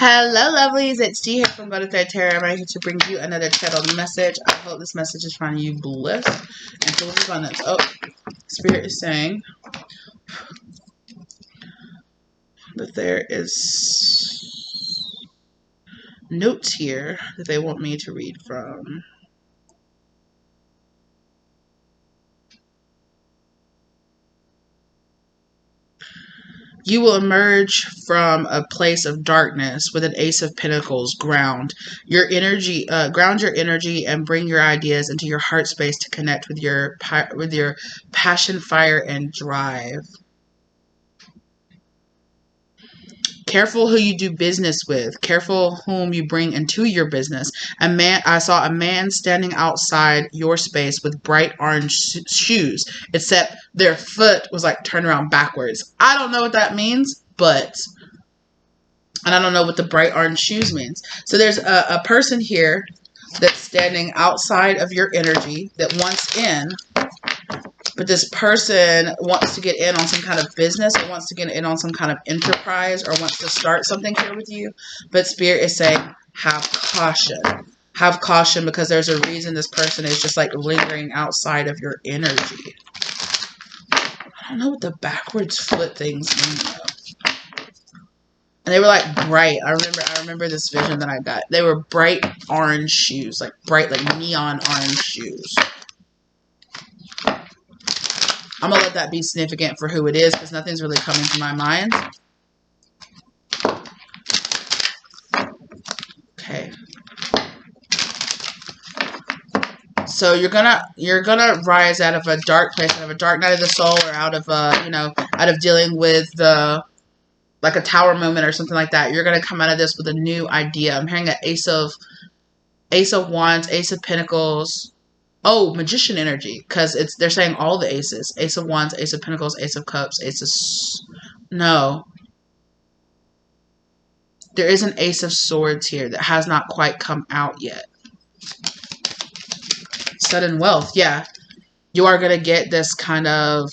Hello, lovelies. It's G here from Go to Thread Tarot. I'm here to bring you another channel message. I hope this message is finding you bliss and full of abundance. Oh, Spirit is saying that there is notes here that they want me to read from. You will emerge from a place of darkness with an Ace of Pentacles. Ground your energy, and bring your ideas into your heart space to connect with your passion, fire, and drive. Careful who you do business with. Careful whom you bring into your business. I saw a man standing outside your space with bright orange shoes, except their foot was like turned around backwards. I don't know what that means, and I don't know what the bright orange shoes means. So there's a person here that's standing outside of your energy that wants in. But this person wants to get in on some kind of business or wants to get in on some kind of enterprise or wants to start something here with you. But Spirit is saying, have caution. Have caution because there's a reason this person is just like lingering outside of your energy. I don't know what the backwards foot things mean though. And they were like bright. I remember this vision that I got. They were bright orange shoes, like bright, like neon orange shoes. I'm going to let that be significant for who it is because nothing's really coming to my mind. Okay. So you're gonna rise out of a dark place, out of a dark night of the soul, or out of out of dealing with like a tower moment or something like that. You're gonna come out of this with a new idea. I'm hearing an Ace of Wands, Ace of Pentacles. Oh, magician energy, because they're saying all the aces. Ace of Wands, Ace of Pentacles, Ace of Cups, no. There is an Ace of Swords here that has not quite come out yet. Sudden wealth, yeah. You are going to get this kind of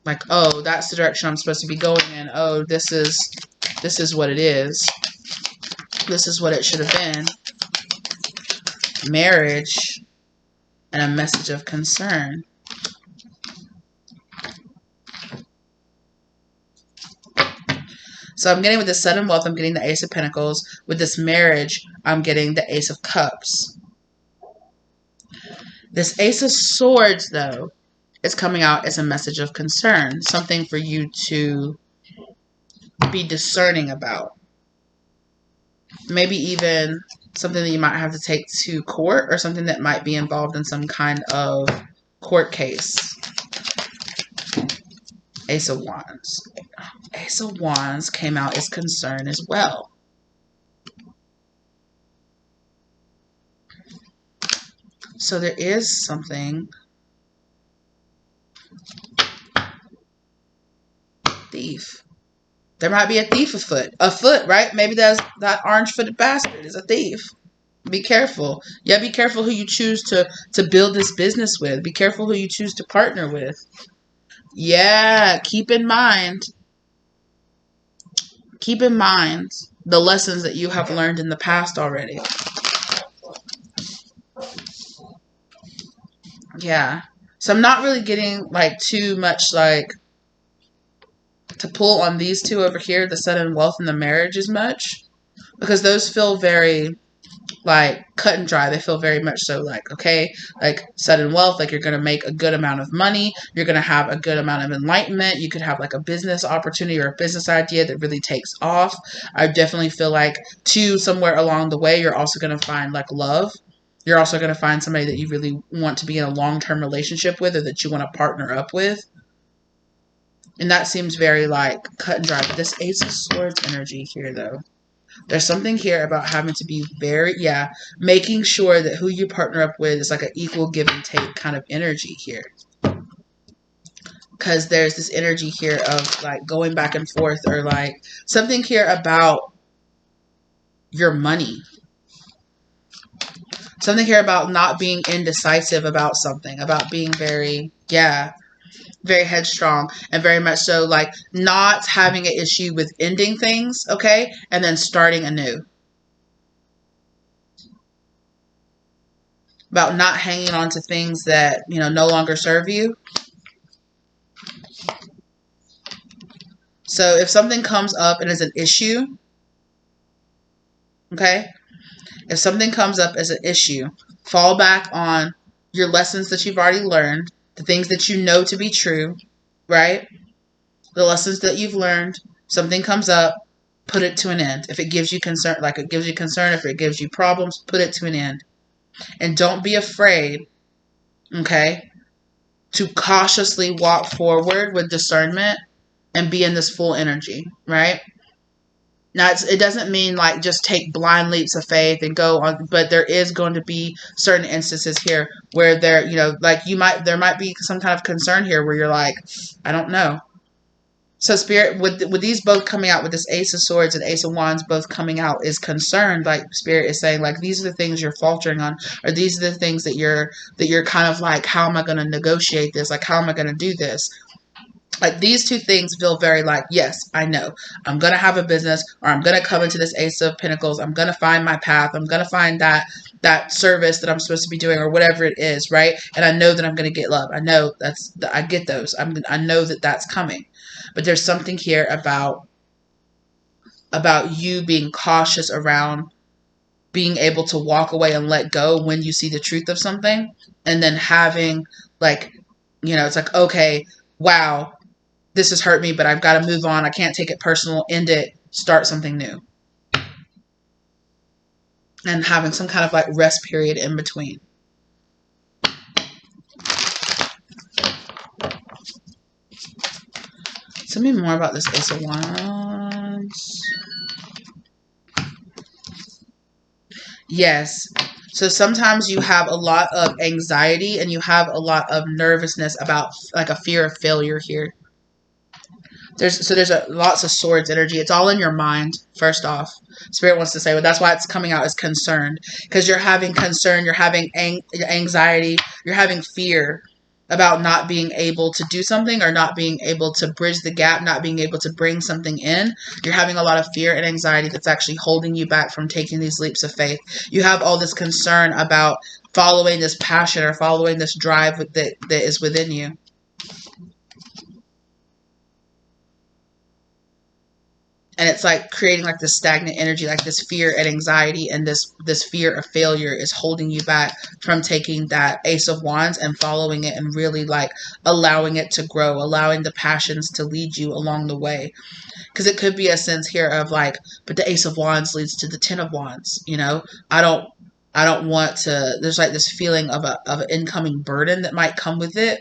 like, oh, that's the direction I'm supposed to be going in. Oh, this is what it is. This is what it should have been. Marriage. And a message of concern. So I'm getting with the sudden wealth, I'm getting the Ace of Pentacles. With this marriage, I'm getting the Ace of Cups. This Ace of Swords, though, is coming out as a message of concern. Something for you to be discerning about. Maybe even something that you might have to take to court or something that might be involved in some kind of court case. Ace of Wands. Ace of Wands came out as concern as well. So there is something. Thief. There might be a thief afoot. Afoot, right? Maybe that orange-footed bastard is a thief. Be careful. Yeah, be careful who you choose to build this business with. Be careful who you choose to partner with. Yeah, keep in mind. Keep in mind the lessons that you have learned in the past already. Yeah. So I'm not really getting like too much like to pull on these two over here, the sudden wealth and the marriage as much. Because those feel very like cut and dry. They feel very much so like, okay, like sudden wealth, like you're going to make a good amount of money. You're going to have a good amount of enlightenment. You could have like a business opportunity or a business idea that really takes off. I definitely feel like too, somewhere along the way, you're also going to find like love. You're also going to find somebody that you really want to be in a long-term relationship with or that you want to partner up with. And that seems very like cut and dry. But this Ace of Swords energy here though. There's something here about having to be making sure that who you partner up with is like an equal give and take kind of energy here. Because there's this energy here of like going back and forth or like something here about your money. Something here about not being indecisive about something, about being very, very headstrong, and very much so like not having an issue with ending things, okay, and then starting anew. About not hanging on to things that, you know, no longer serve you. So if something comes up and is an issue, okay, if something comes up as an issue, fall back on your lessons that you've already learned, the things that you know to be true, right? The lessons that you've learned. Something comes up, put it to an end. If it gives you concern, like it gives you concern, if it gives you problems, put it to an end. And don't be afraid, okay, to cautiously walk forward with discernment and be in this full energy, right? Now, it doesn't mean like just take blind leaps of faith and go on, but there is going to be certain instances here where there, you know, like there might be some kind of concern here where you're like, I don't know. So Spirit, with these both coming out, with this Ace of Swords and Ace of Wands both coming out, is concerned. Like Spirit is saying, like these are the things you're faltering on, or these are the things that you're kind of like, how am I going to negotiate this? Like, how am I going to do this? Like these two things feel very like, yes, I know I'm going to have a business, or I'm going to come into this Ace of Pentacles. I'm going to find my path. I'm going to find that service that I'm supposed to be doing, or whatever it is, right? And I know that I'm going to get love. I know I get those. I know that that's coming. But there's something here about you being cautious around being able to walk away and let go when you see the truth of something, and then having like, you know, it's like, okay, wow, this has hurt me, but I've got to move on. I can't take it personal, end it, start something new. And having some kind of like rest period in between. Tell me more about this Ace of Wands. Yes. So sometimes you have a lot of anxiety and you have a lot of nervousness about like a fear of failure here. There's lots of swords energy. It's all in your mind, first off. Spirit wants to say, well, that's why it's coming out as concerned. Because you're having concern, you're having anxiety, you're having fear about not being able to do something, or not being able to bridge the gap, not being able to bring something in. You're having a lot of fear and anxiety that's actually holding you back from taking these leaps of faith. You have all this concern about following this passion or following this drive that is within you. And it's like creating like this stagnant energy, like this fear and anxiety, and this fear of failure is holding you back from taking that Ace of Wands and following it and really like allowing it to grow, allowing the passions to lead you along the way. Because it could be a sense here of like, but the Ace of Wands leads to the Ten of Wands, you know? I don't want to, there's like this feeling of an incoming burden that might come with it.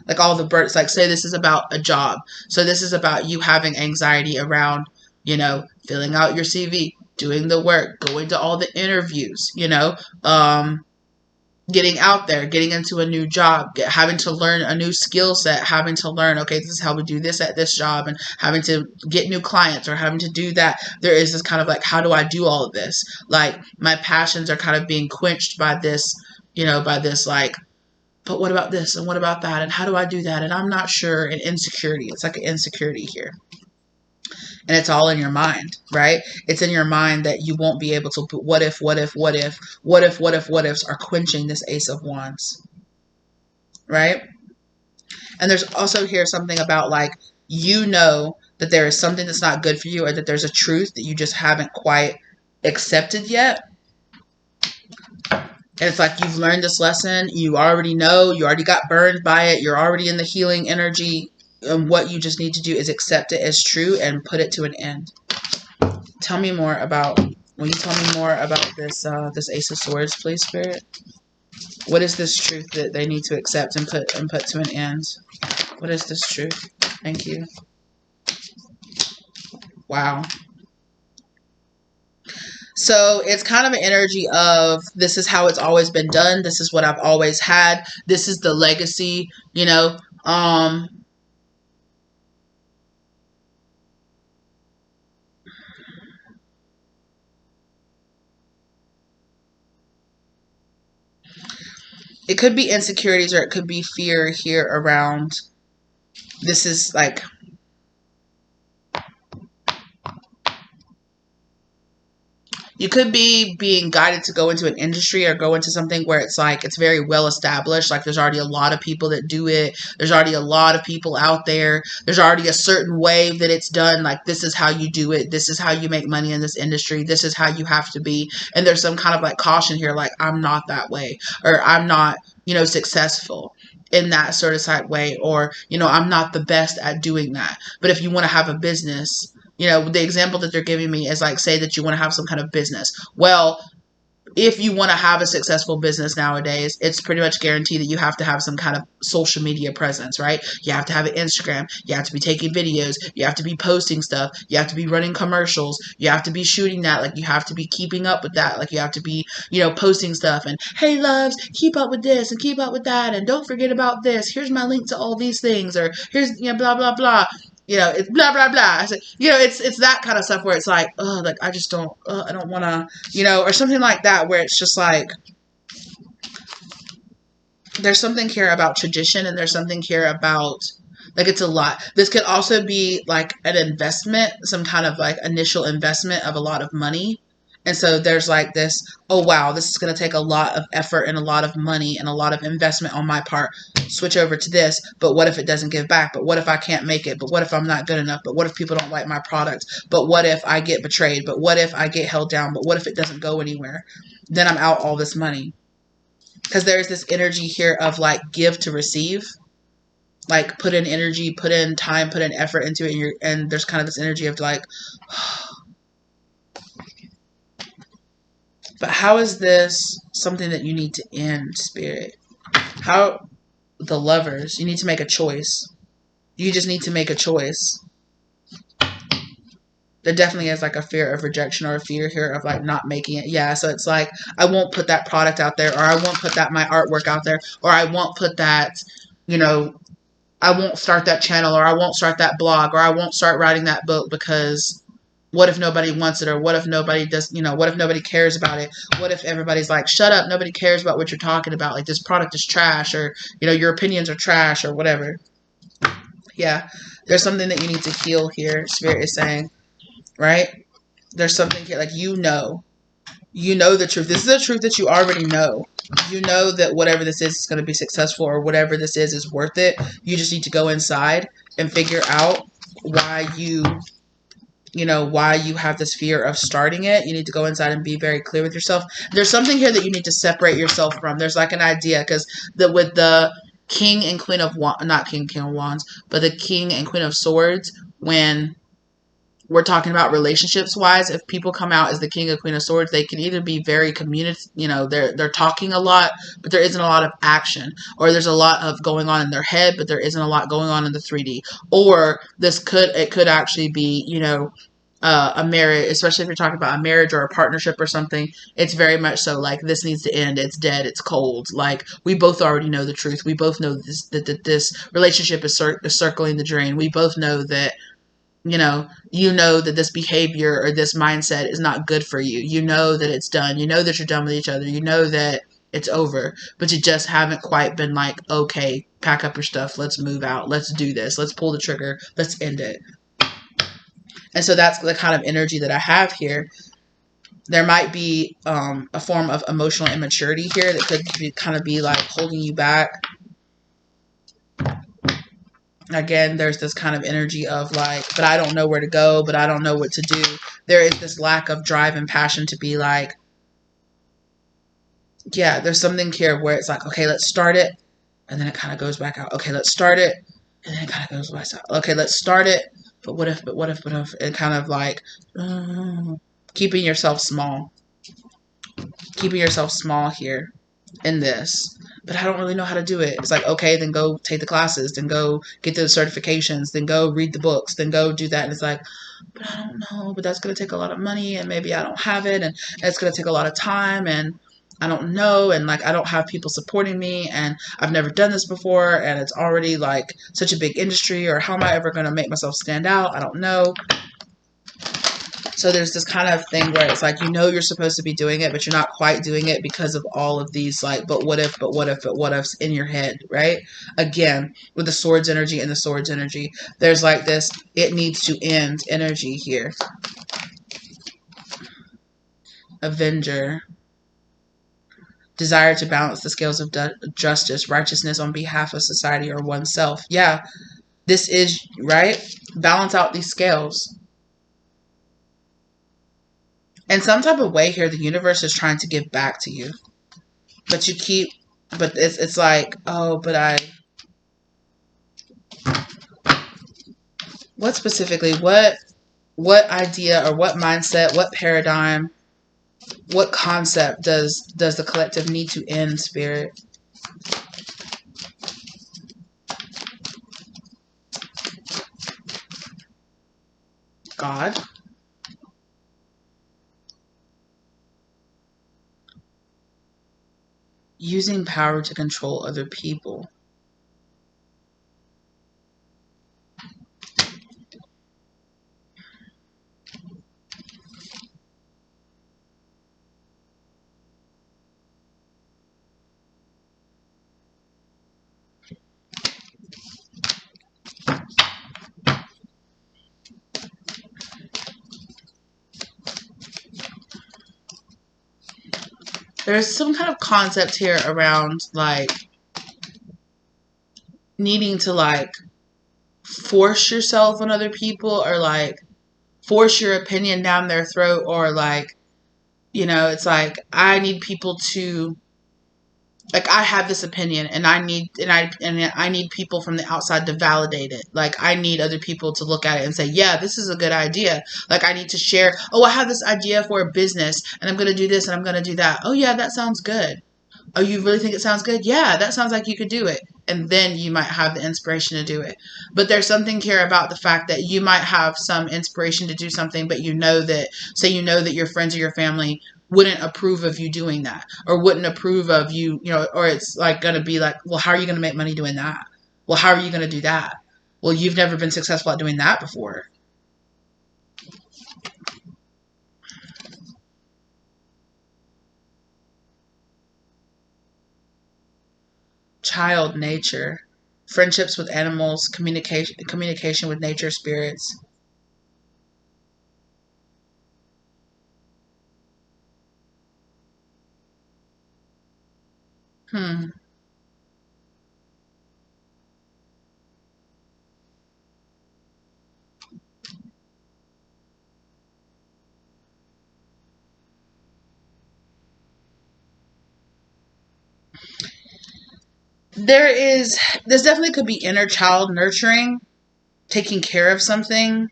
Like all the burdens, like say this is about a job. So this is about you having anxiety around, you know, filling out your CV, doing the work, going to all the interviews, you know, getting out there, getting into a new job, having to learn a new skill set, having to learn, okay, this is how we do this at this job, and having to get new clients or having to do that. There is this kind of like, how do I do all of this? Like my passions are kind of being quenched by this, you know, by this like, but what about this and what about that? And how do I do that? And I'm not sure. And insecurity. It's like an insecurity here. And it's all in your mind, right? It's in your mind that you won't be able to put what ifs are quenching this Ace of Wands, right? And there's also here something about like, you know that there is something that's not good for you, or that there's a truth that you just haven't quite accepted yet. And it's like you've learned this lesson. You already know. You already got burned by it. You're already in the healing energy. And what you just need to do is accept it as true and put it to an end. Tell me more about, will you tell me more about this this Ace of Swords, please, Spirit? What is this truth that they need to accept and put to an end? What is this truth? Thank you. Wow. So it's kind of an energy of, this is how it's always been done. This is what I've always had. This is the legacy, you know. It could be insecurities, or it could be fear here around This is like, you could be being guided to go into an industry or go into something where it's like, it's very well established. Like there's already a lot of people that do it. There's already a lot of people out there. There's already a certain way that it's done. Like this is how you do it. This is how you make money in this industry. This is how you have to be. And there's some kind of like caution here. Like I'm not that way, or I'm not, you know, successful in that sort of side way, or, you know, I'm not the best at doing that. But if you want to have a business, you know, the example that they're giving me is like, say that you want to have some kind of business. Well, if you want to have a successful business nowadays, it's pretty much guaranteed that you have to have some kind of social media presence, right? You have to have an Instagram. You have to be taking videos. You have to be posting stuff. You have to be running commercials. You have to be shooting that. Like you have to be keeping up with that. Like you have to be, you know, posting stuff and, hey loves, keep up with this and keep up with that. And don't forget about this. Here's my link to all these things. Or here's, you know, blah, blah, blah. You know, it's blah, blah, blah. I said, you know, it's that kind of stuff where it's like, oh, like, I just don't, I don't want to, you know, or something like that, where it's just like, there's something here about tradition, and there's something here about, like, it's a lot. This could also be like an investment, some kind of like initial investment of a lot of money. And so there's like this, oh wow, this is going to take a lot of effort and a lot of money and a lot of investment on my part. Switch over to this, but what if it doesn't give back? But what if I can't make it? But what if I'm not good enough? But what if people don't like my product? But what if I get betrayed? But what if I get held down? But what if it doesn't go anywhere? Then I'm out all this money. Because there's this energy here of like give to receive. Like put in energy, put in time, put in effort into it. And there's kind of this energy of like, but how is this something that you need to end, Spirit? How, the Lovers, you need to make a choice. You just need to make a choice. There definitely is like a fear of rejection or a fear here of like not making it. Yeah, so it's like, I won't put that product out there, or I won't put that my artwork out there, or I won't put that, you know, I won't start that channel, or I won't start that blog, or I won't start writing that book because what if nobody wants it? Or what if nobody does, you know, what if nobody cares about it? What if everybody's like, shut up, nobody cares about what you're talking about. Like this product is trash, or, you know, your opinions are trash, or whatever. Yeah, there's something that you need to heal here, Spirit is saying, right? There's something here, like, you know the truth. This is the truth that you already know. You know that whatever this is going to be successful, or whatever this is worth it. You just need to go inside and figure out why why you have this fear of starting it. You need to go inside and be very clear with yourself. There's something here that you need to separate yourself from. There's like an idea, because with the King and Queen of Wands, not King of Wands, but the King and Queen of Swords, when we're talking about relationships wise, if people come out as the King or Queen of Swords, they can either be very they're talking a lot, but there isn't a lot of action, or there's a lot of going on in their head, but there isn't a lot going on in the 3D. Or it could actually be, you know, a marriage, especially if you're talking about a marriage or a partnership or something. It's very much so like, this needs to end. It's dead. It's cold. Like, we both already know the truth. We both know that this relationship is circling the drain. We both know that, you know that this behavior or this mindset is not good for you. You know that it's done. You know that you're done with each other. You know that it's over, but you just haven't quite been like, okay, pack up your stuff. Let's move out. Let's do this. Let's pull the trigger. Let's end it. And so that's the kind of energy that I have here. There might be a form of emotional immaturity here that could kind of be like holding you back. Again, there's this kind of energy of like, but I don't know where to go, but I don't know what to do. There is this lack of drive and passion to be like, yeah, there's something here where it's like, okay, let's start it. And then it kind of goes back out. Okay, let's start it. And then it kind of goes back out. Okay, let's start it. But what if, and kind of like keeping yourself small. Keeping yourself small here in this. But I don't really know how to do it. It's like, okay, then go take the classes, then go get the certifications, then go read the books, then go do that. And it's like, but I don't know, but that's going to take a lot of money, and maybe I don't have it, and it's going to take a lot of time, and I don't know, and like, I don't have people supporting me, and I've never done this before, and it's already like such a big industry, or how am I ever going to make myself stand out? I don't know. So there's this kind of thing where it's like, you know, you're supposed to be doing it, but you're not quite doing it because of all of these, like, but what if, but what if, but what ifs in your head, right? Again, with the swords energy and the swords energy, there's like this, it needs to end energy here. Avenger. Desire to balance the scales of justice, righteousness on behalf of society or oneself. Yeah, this is, right? Balance out these scales. In some type of way here, the universe is trying to give back to you. But you keep, but it's like, oh, but what specifically, what idea or what mindset, what paradigm, what concept does the collective need to end, Spirit? God? Using power to control other people. There's some kind of concept here around, like, needing to, like, force yourself on other people, or, like, force your opinion down their throat, or, like, you know, it's like, I need people to, like, I have this opinion, and I need people from the outside to validate it. Like, I need other people to look at it and say, yeah, this is a good idea. Like, I need to share, oh, I have this idea for a business, and I'm going to do this, and I'm going to do that. Oh, yeah, that sounds good. Oh, you really think it sounds good? Yeah, that sounds like you could do it. And then you might have the inspiration to do it. But there's something here about the fact that you might have some inspiration to do something, but you know that, say you know that your friends or your family wouldn't approve of you doing that, or wouldn't approve of you, you know, or it's like going to be like, well, how are you going to make money doing that? Well, how are you going to do that? Well, you've never been successful at doing that before. Child nature. Friendships with animals, communication with nature spirits. There's definitely could be inner child nurturing, taking care of something.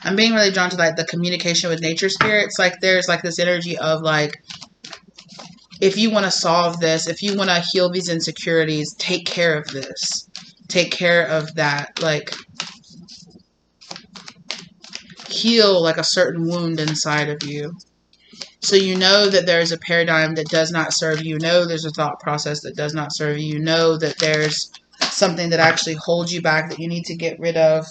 I'm being really drawn to, like, the communication with nature spirits. Like, there's, like, this energy of, like, if you want to solve this, if you want to heal these insecurities, take care of this. Take care of that. Like, heal, like, a certain wound inside of you. So you know that there's a paradigm that does not serve you. You know there's a thought process that does not serve you. You know that there's something that actually holds you back that you need to get rid of.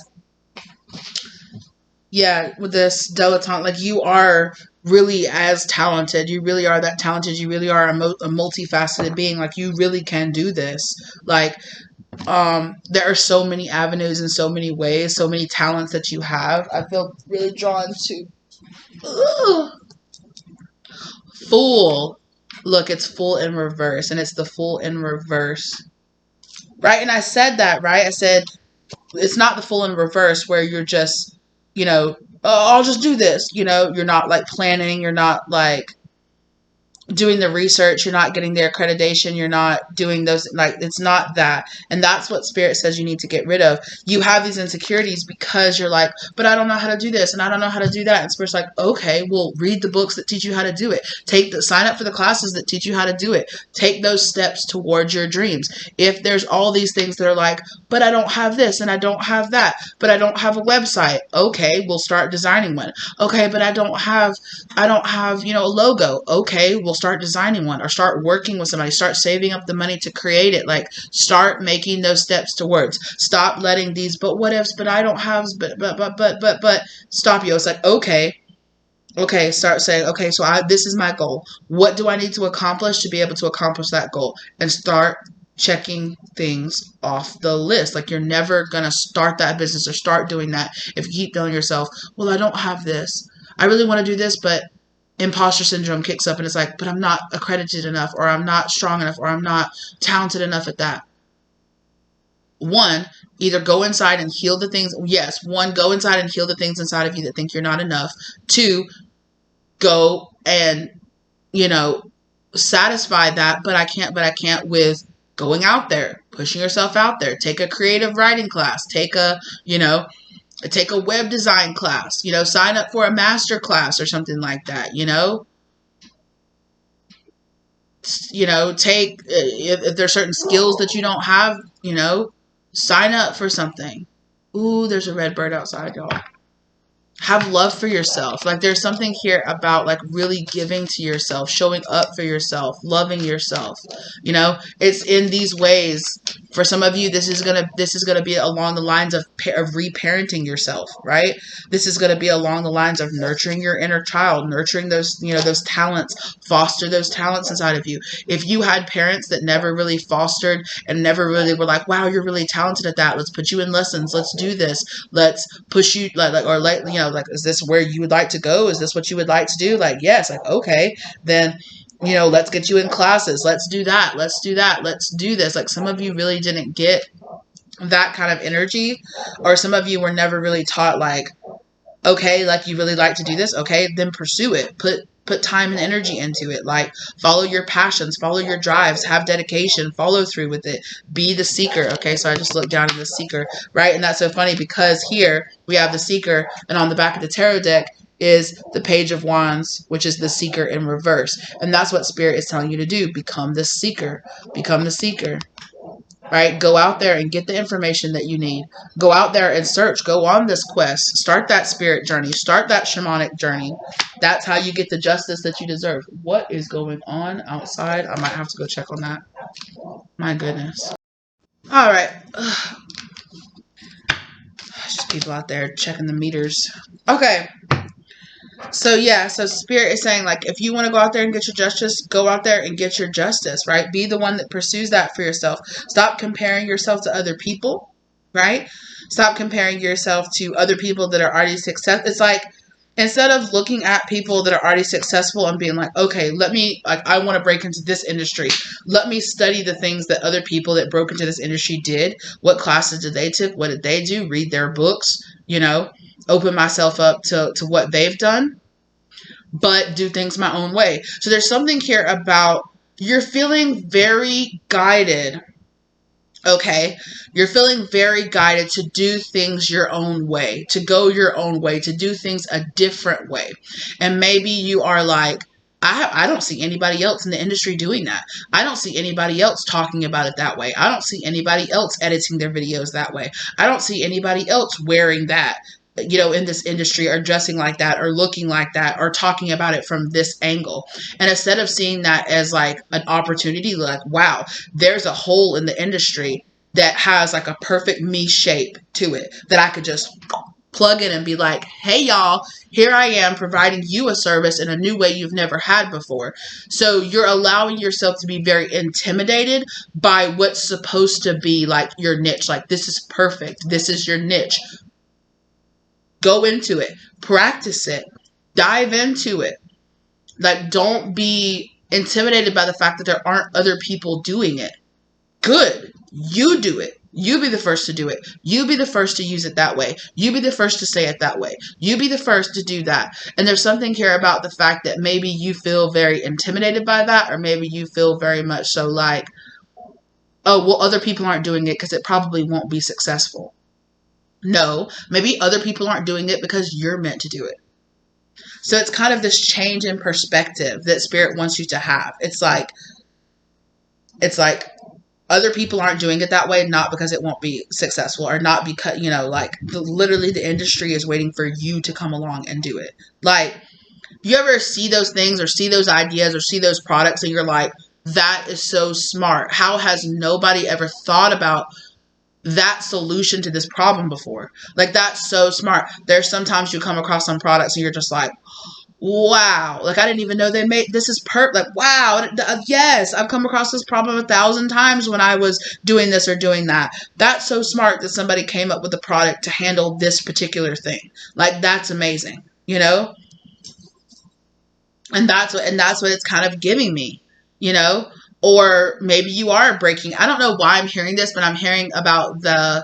Yeah, with this dilettante, like, you are really as talented. You really are that talented. You really are a multifaceted being. Like, you really can do this. Like, there are so many avenues and so many ways, so many talents that you have. I feel really drawn to. Ugh. Fool. Look, it's full in reverse, and it's the full in reverse. Right? And I said that, right? I said, it's not the full in reverse where you're just, you know, oh, I'll just do this. You know, you're not, like, planning. You're not, like, doing the research. You're not getting the accreditation. You're not doing those, like, it's not that. And that's what Spirit says you need to get rid of. You have these insecurities because you're like, but I don't know how to do this and I don't know how to do that. And Spirit's like, okay, well, read the books that teach you how to do it. Sign up for the classes that teach you how to do it. Take those steps towards your dreams. If there's all these things that are like, but I don't have this and I don't have that, but I don't have a website. Okay, we'll start designing one. Okay, but I don't have, you know, a logo. Okay, we'll well, start designing one or start working with somebody. Start saving up the money to create it. Like, start making those steps towards. Stop letting these, but what ifs, but I don't have, but, stop you. It's like, okay, start saying, okay, so this is my goal. What do I need to accomplish to be able to accomplish that goal? And start checking things off the list. Like, you're never going to start that business or start doing that if you keep telling yourself, well, I don't have this. I really want to do this, but imposter syndrome kicks up and it's like, but I'm not accredited enough, or I'm not strong enough, or I'm not talented enough at that. One, either go inside and heal the things. Yes, one, go inside and heal the things inside of you that think you're not enough. Two, go and, satisfy that, but I can't with going out there, pushing yourself out there. Take a creative writing class, take a web design class, sign up for a master class or something like that, take, if there's certain skills that you don't have, sign up for something. Ooh, there's a red bird outside, y'all. Have love for yourself. Like, there's something here about, like, really giving to yourself, showing up for yourself, loving yourself. It's in these ways. For some of you, this is gonna be along the lines of reparenting yourself, right? This is gonna be along the lines of nurturing your inner child, nurturing those, those talents, foster those talents inside of you. If you had parents that never really fostered and never really were like, wow, you're really talented at that. Let's put you in lessons. Let's do this. Let's push you, like, is this where you would like to go? Is this what you would like to do? Like, yes, like, okay, then, let's get you in classes. Let's do that. Let's do that. Let's do this. Like, some of you really didn't get that kind of energy, or some of you were never really taught, like, okay, like, you really like to do this. Okay, then pursue it. Put time and energy into it. Like, follow your passions, follow your drives, have dedication, follow through with it. Be the seeker. Okay, so I just looked down at the seeker, right? And that's so funny because here we have the seeker, and on the back of the tarot deck is the Page of Wands, which is the seeker in reverse. And that's what Spirit is telling you to do. Become the seeker. Become the seeker. Right? Go out there and get the information that you need. Go out there and search. Go on this quest. Start that spirit journey. Start that shamanic journey. That's how you get the justice that you deserve. What is going on outside? I might have to go check on that. My goodness. All right. Just people out there checking the meters. Okay. So yeah, so Spirit is saying, like, if you want to go out there and get your justice, go out there and get your justice, right? Be the one that pursues that for yourself. Stop comparing yourself to other people, right? Stop comparing yourself to other people that are already successful. It's like, instead of looking at people that are already successful and being like, okay, I want to break into this industry. Let me study the things that other people that broke into this industry did. What classes did they take? What did they do? Read their books, open myself up to what they've done, but do things my own way. So there's something here about you're feeling very guided. Okay, you're feeling very guided to do things your own way, to go your own way, to do things a different way. And maybe you are like, I don't see anybody else in the industry doing that. I don't see anybody else talking about it that way. I don't see anybody else editing their videos that way. I don't see anybody else wearing that, in this industry, or dressing like that, or looking like that, or talking about it from this angle. And instead of seeing that as like an opportunity, like, wow, there's a hole in the industry that has like a perfect me shape to it that I could just plug in and be like, hey y'all, here I am providing you a service in a new way you've never had before. So you're allowing yourself to be very intimidated by what's supposed to be like your niche. Like, this is perfect. This is your niche. Go into it. Practice it. Dive into it. Like, don't be intimidated by the fact that there aren't other people doing it. Good. You do it. You be the first to do it. You be the first to use it that way. You be the first to say it that way. You be the first to do that. And there's something here about the fact that maybe you feel very intimidated by that, or maybe you feel very much so like, oh, well, other people aren't doing it because it probably won't be successful. No, maybe other people aren't doing it because you're meant to do it. So it's kind of this change in perspective that Spirit wants you to have. It's like other people aren't doing it that way, not because it won't be successful, or not because, literally the industry is waiting for you to come along and do it. Like, You ever see those things or see those ideas or see those products and you're like, that is so smart. How has nobody ever thought about that solution to this problem before? Like, that's so smart. There's sometimes you come across some products and you're just like, wow, like I didn't even know they made this. Is like, wow, yes, I've come across this problem 1,000 times when I was doing this or doing that. That's so smart that somebody came up with a product to handle this particular thing. Like, that's amazing, you know? And that's what it's kind of giving me, you know? Or maybe you are breaking. I don't know why I'm hearing this, but I'm hearing about the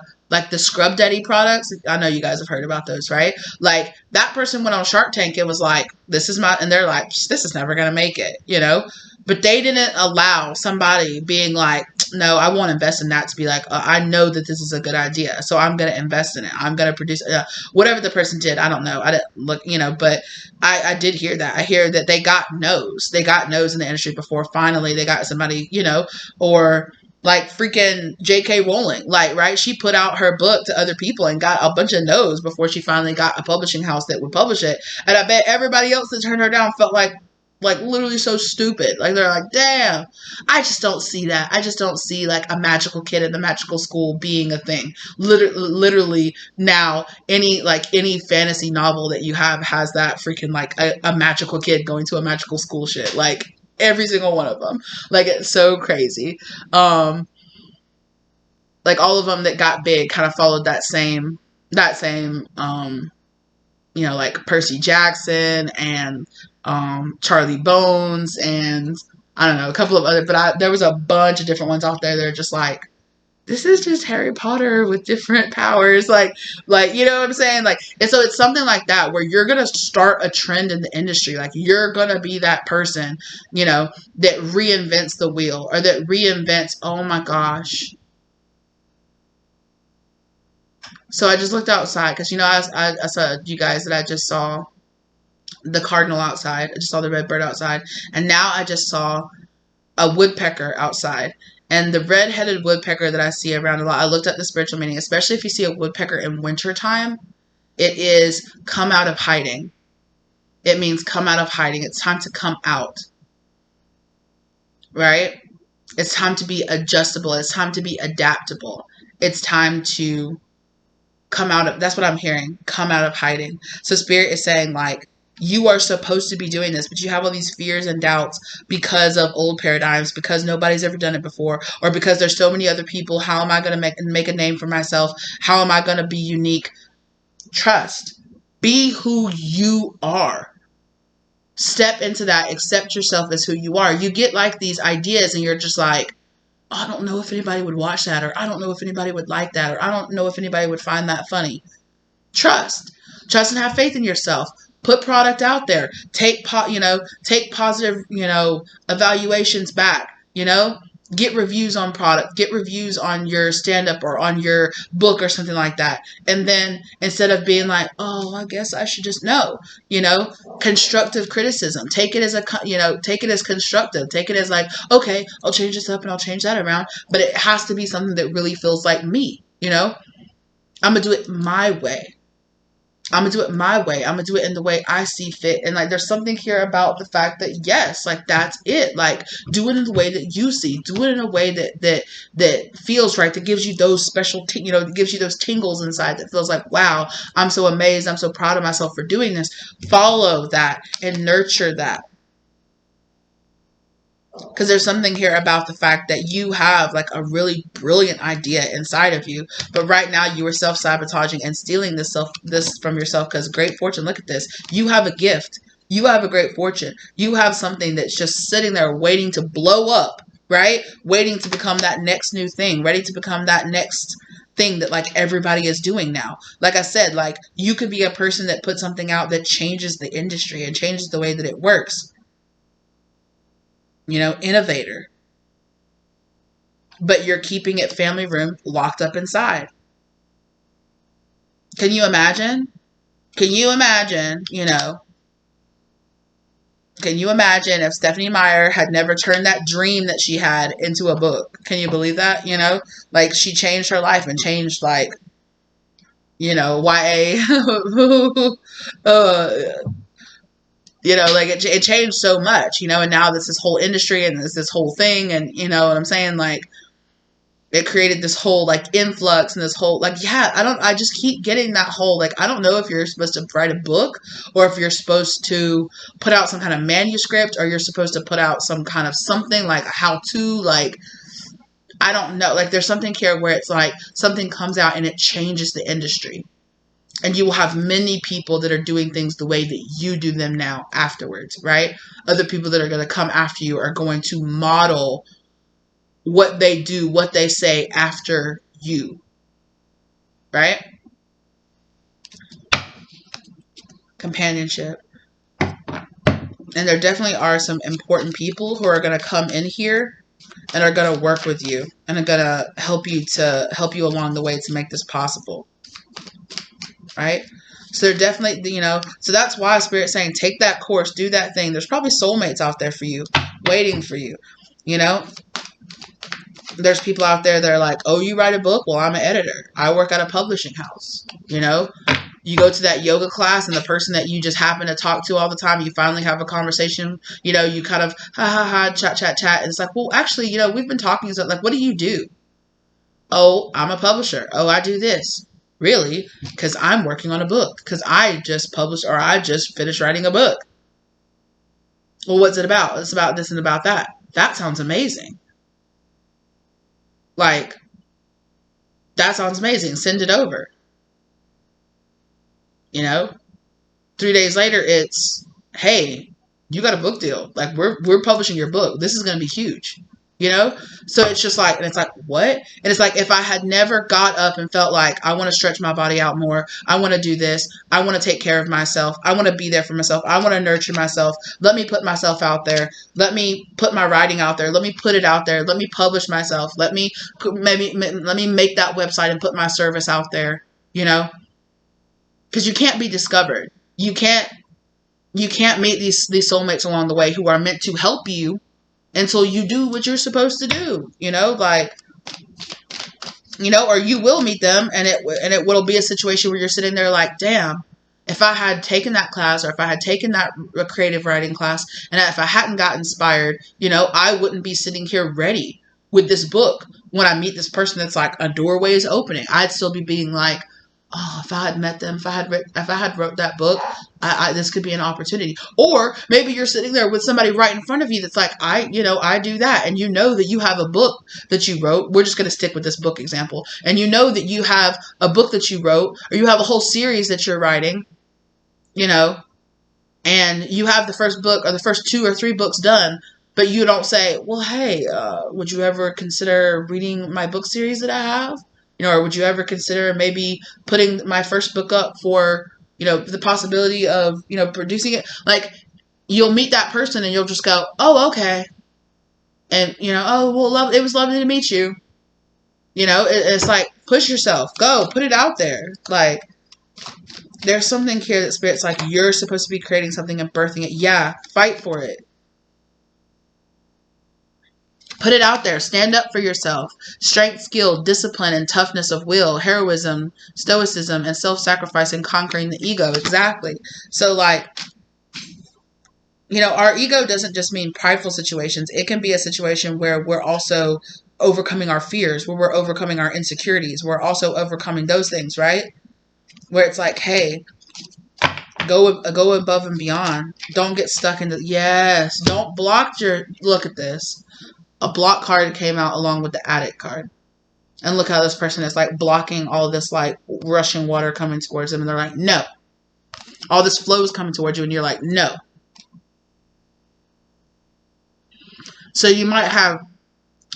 Scrub Daddy products. I know you guys have heard about those, right? Like, that person went on Shark Tank and was like, this is my, and they're like, this is never going to make it, you know? But they didn't allow somebody being like, no, I won't invest in that, to be like, I know that this is a good idea, so I'm going to invest in it. I'm going to produce whatever the person did. I don't know. I didn't look, you know, but I did hear that. I hear that they got no's. They got no's in the industry before finally they got somebody, you know, or like freaking J.K. Rowling, like, right? She put out her book to other people and got a bunch of no's before she finally got a publishing house that would publish it. And I bet everybody else that turned her down felt like literally so stupid. Like, they're like, damn, I just don't see that. I just don't see like a magical kid in the magical school being a thing. Literally now, any fantasy novel that you have has that freaking like a magical kid going to a magical school shit. Like, every single one of them. Like, it's so crazy. Like, all of them that got big kind of followed that same you know, like Percy Jackson and Charlie Bones and I don't know, a couple of other, but there was a bunch of different ones out there that are just like, this is just Harry Potter with different powers. Like, you know what I'm saying? Like, and so it's something like that where you're going to start a trend in the industry. Like, you're going to be that person, you know, that reinvents the wheel or that reinvents, oh my gosh. So I just looked outside because, you know, I saw you guys that I just saw the cardinal outside. I just saw the red bird outside. And now I just saw a woodpecker outside. And the red-headed woodpecker that I see around a lot, I looked at the spiritual meaning, especially if you see a woodpecker in wintertime, it is come out of hiding. It means come out of hiding. It's time to come out. Right? It's time to be adjustable. It's time to be adaptable. It's time to come out of, that's what I'm hearing, come out of hiding. So Spirit is saying, like, you are supposed to be doing this, but you have all these fears and doubts because of old paradigms, because nobody's ever done it before, or because there's so many other people. How am I going to make a name for myself? How am I going to be unique? Trust. Be who you are. Step into that. Accept yourself as who you are. You get like these ideas and you're just like, oh, I don't know if anybody would watch that, or I don't know if anybody would like that, or I don't know if anybody would find that funny. Trust and have faith in yourself. Put product out there. Take positive, evaluations back, get reviews on product, get reviews on your stand-up or on your book or something like that. And then instead of being like, oh, I guess I should just know, constructive criticism. Take it as constructive. Take it as like, okay, I'll change this up and I'll change that around. But it has to be something that really feels like me, I'm going to do it my way. I'm going to do it my way. I'm going to do it in the way I see fit. And like, there's something here about the fact that, yes, like, that's it. Like, do it in the way that you see. Do it in a way that feels right, that gives you those special, that gives you those tingles inside, that feels like, wow, I'm so amazed. I'm so proud of myself for doing this. Follow that and nurture that. Because there's something here about the fact that you have like a really brilliant idea inside of you, but right now you are self-sabotaging and stealing this from yourself. Because great fortune, look at this. You have a gift. You have a great fortune. You have something that's just sitting there waiting to blow up, right? Waiting to become that next new thing, ready to become that next thing that like everybody is doing now. Like I said, like, you could be a person that puts something out that changes the industry and changes the way that it works. Innovator. But you're keeping it family room locked up inside. Can you imagine? Can you imagine if Stephanie Meyer had never turned that dream that she had into a book? Can you believe that? Like, she changed her life and changed, like, YA. Like it changed so much, and now this whole industry and this whole thing, and you know what I'm saying? Like, it created this whole like influx and this whole like, yeah, I just keep getting that whole like, I don't know if you're supposed to write a book or if you're supposed to put out some kind of manuscript or you're supposed to put out some kind of something like a how to, like, I don't know. Like, there's something here where it's like something comes out and it changes the industry. And you will have many people that are doing things the way that you do them now afterwards, right? Other people that are going to come after you are going to model what they do, what they say after you, right? Companionship. And there definitely are some important people who are going to come in here and are going to work with you and are going to help you along the way to make this possible, right? So they're definitely, so that's why Spirit's saying, take that course, do that thing. There's probably soulmates out there for you, waiting for you, There's people out there that are like, oh, you write a book? Well, I'm an editor. I work at a publishing house, You go to that yoga class and the person that you just happen to talk to all the time, you finally have a conversation, you kind of, chat. And it's like, well, actually, we've been talking. So like, what do you do? Oh, I'm a publisher. Oh, I do this. Really? Because I'm working on a book. Because I just published or I just finished writing a book. Well, what's it about? It's about this and about that. That sounds amazing. Like, that sounds amazing. Send it over. 3 days later, it's, hey, you got a book deal. Like, we're publishing your book. This is going to be huge. So it's just like, and it's like, what? And it's like, if I had never got up and felt like I want to stretch my body out more, I want to do this, I want to take care of myself, I want to be there for myself, I want to nurture myself, let me put myself out there, let me put my writing out there, let me put it out there, let me publish myself, let me make that website and put my service out there, because you can't be discovered. You can't meet these soulmates along the way who are meant to help you until you do what you're supposed to do, or you will meet them and it will be a situation where you're sitting there like, damn, if I had taken that class or if I had taken that creative writing class and if I hadn't got inspired, I wouldn't be sitting here ready with this book when I meet this person that's like a doorway is opening. I'd still be being like, oh, if I had met them, if I had wrote that book, this could be an opportunity. Or maybe you're sitting there with somebody right in front of you that's like, I do that. And that you have a book that you wrote. We're just going to stick with this book example. And that you have a book that you wrote, or you have a whole series that you're writing, and you have the first book or the first 2 or 3 books done, but you don't say, well, hey, would you ever consider reading my book series that I have? Or would you ever consider maybe putting my first book up for, the possibility of, producing it? Like, you'll meet that person and you'll just go, oh, okay. And, oh, well, it was lovely to meet you. It's like, push yourself. Go. Put it out there. Like, there's something here that Spirit's like, you're supposed to be creating something and birthing it. Yeah. Fight for it. Put it out there. Stand up for yourself. Strength, skill, discipline, and toughness of will, heroism, stoicism, and self-sacrifice and conquering the ego. Exactly. So, like, our ego doesn't just mean prideful situations. It can be a situation where we're also overcoming our fears, where we're overcoming our insecurities. We're also overcoming those things, right? Where it's like, hey, go above and beyond. Don't get stuck in yes. Don't block look at this. A block card came out along with the addict card. And look how this person is like blocking all this like rushing water coming towards them. And they're like, no. All this flow is coming towards you and you're like, no. So you might have,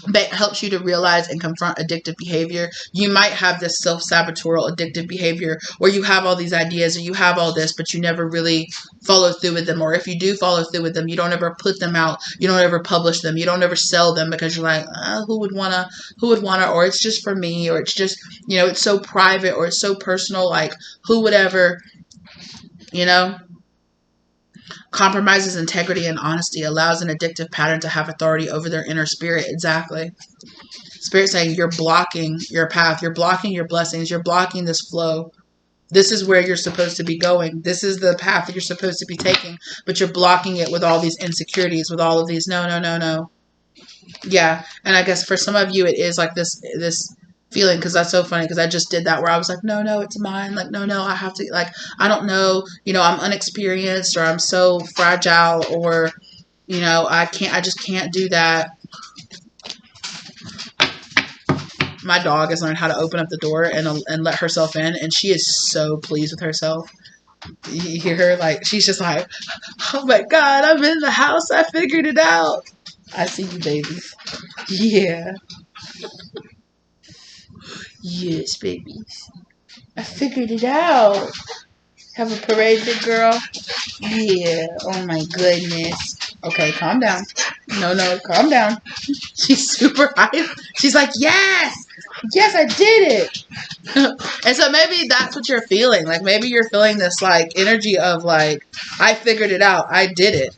that helps you to realize and confront addictive behavior. You might have this self-sabotorial addictive behavior where you have all these ideas or you have all this, but you never really follow through with them. Or if you do follow through with them, you don't ever put them out. You don't ever publish them. You don't ever sell them because you're like, who would wanna, or it's just for me, or it's just, it's so private or it's so personal. Like, who would ever, compromises integrity and honesty, allows an addictive pattern to have authority over their inner spirit. Exactly. Spirit saying you're blocking your path. You're blocking your blessings. You're blocking this flow. This is where you're supposed to be going. This is the path that you're supposed to be taking, but you're blocking it with all these insecurities, with all of these no, no, no, no. Yeah, and I guess for some of you it is like this feeling, because that's so funny, because I just did that where I was like, no, no, it's mine. Like, no, no, I have to, like, I don't know, I'm unexperienced, or I'm so fragile, or I just can't do that. My dog has learned how to open up the door and let herself in, and she is so pleased with herself. You hear her, like, she's just like, oh my God, I'm in the house. I figured it out. I see you, baby. Yeah. Yes, babies. I figured it out. Have a parade, big girl? Yeah. Oh my goodness. Okay, calm down. No, calm down. She's super hyped. She's like, yes! Yes, I did it! And so maybe that's what you're feeling. Like, maybe you're feeling this, like, energy of, like, I figured it out. I did it.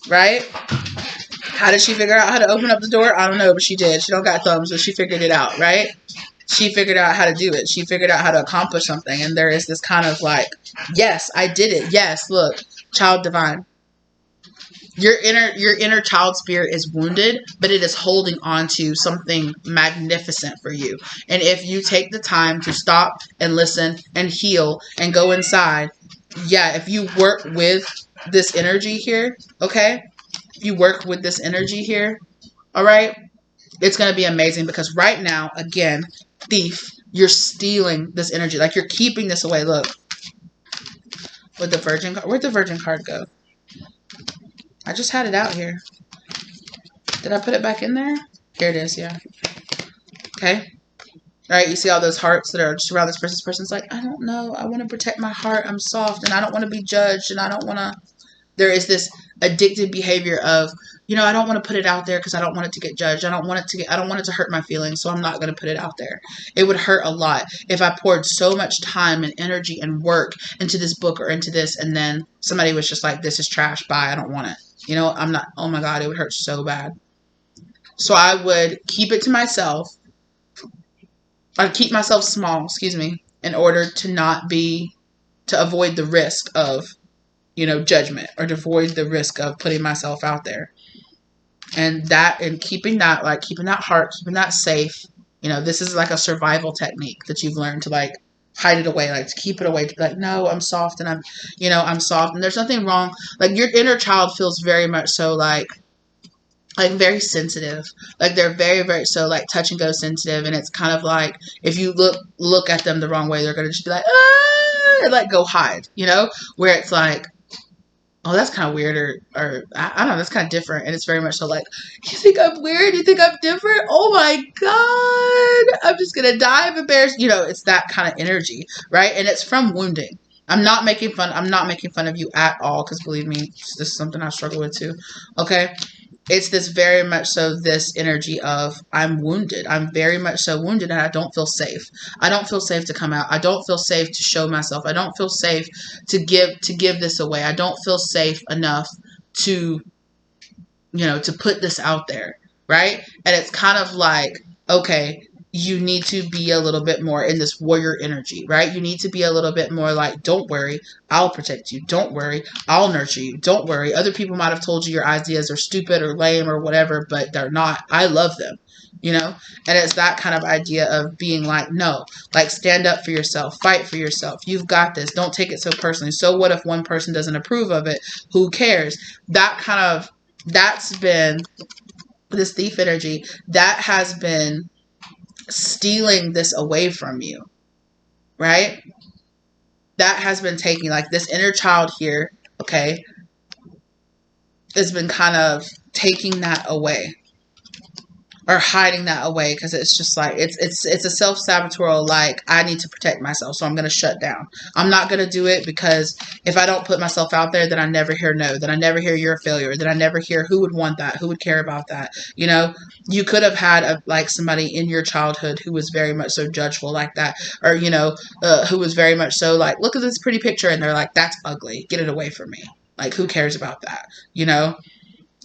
Right? How did she figure out how to open up the door? I don't know, but she did. She don't got thumbs, so she figured it out, right? She figured out how to do it. She figured out how to accomplish something. And there is this kind of like, yes, I did it. Yes, look, child divine. Your inner child spirit is wounded, but it is holding on to something magnificent for you. And if you take the time to stop and listen and heal and go inside, yeah, if you work with this energy here, okay? If you work with this energy here, all right? It's going to be amazing, because right now, again, thief, you're stealing this energy. Like, you're keeping this away. Look. With the Virgin card. Where'd the Virgin card go? I just had it out here. Did I put it back in there? Here it is, yeah. Okay. All right, you see all those hearts that are just around this person. This person's like, I don't know. I want to protect my heart. I'm soft, and I don't want to be judged, and I don't want to. There is this addictive behavior of, I don't want to put it out there because I don't want it to get judged. I don't want it to hurt my feelings, so I'm not going to put it out there. It would hurt a lot if I poured so much time and energy and work into this book or into this, and then somebody was just like, this is trash, bye, I don't want it. I'm not, oh my God, it would hurt so bad. So I would keep it to myself. I'd keep myself small, in order to avoid the risk of, judgment, or to avoid the risk of putting myself out there. And keeping that heart, keeping that safe, this is like a survival technique that you've learned to, like, hide it away, like, to keep it away, to be like, no, I'm soft, and I'm soft, and there's nothing wrong. Like, your inner child feels very much so, like very sensitive. Like, they're very, very so, like, touch and go sensitive, and it's kind of like, if you look at them the wrong way, they're going to just be like, ah, and, like, go hide, where it's like, oh, that's kind of weird, or I don't know, that's kind of different. And it's very much so like, you think I'm weird? You think I'm different? Oh my God, I'm just going to die of embarrassment. It's that kind of energy, right? And it's from wounding. I'm not making fun of you at all, because believe me, this is something I struggle with too. Okay? It's this very much so this energy of, I'm wounded. I'm very much so wounded, and I don't feel safe. I don't feel safe to come out. I don't feel safe to show myself. I don't feel safe to give this away. I don't feel safe enough to, to put this out there, right? And it's kind of like, okay, you need to be a little bit more in this warrior energy, right? You need to be a little bit more like, don't worry, I'll protect you. Don't worry, I'll nurture you. Don't worry. Other people might have told you your ideas are stupid or lame or whatever, but they're not. I love them, And it's that kind of idea of being like, no, like, stand up for yourself, fight for yourself. You've got this. Don't take it so personally. So what if one person doesn't approve of it? Who cares? That's been this thief energy that has been stealing this away from you, right? That has been taking, like, this inner child here, okay, has been kind of taking that away, or hiding that away, because it's just like, it's a self-saboteur, like, I need to protect myself, so I'm going to shut down. I'm not going to do it, because if I don't put myself out there, then I never hear no, then I never hear you're a failure, then I never hear who would want that, who would care about that. You could have had somebody in your childhood who was very much so judgeful like that, or who was very much so like, look at this pretty picture, and they're like, that's ugly, get it away from me. Like, who cares about that?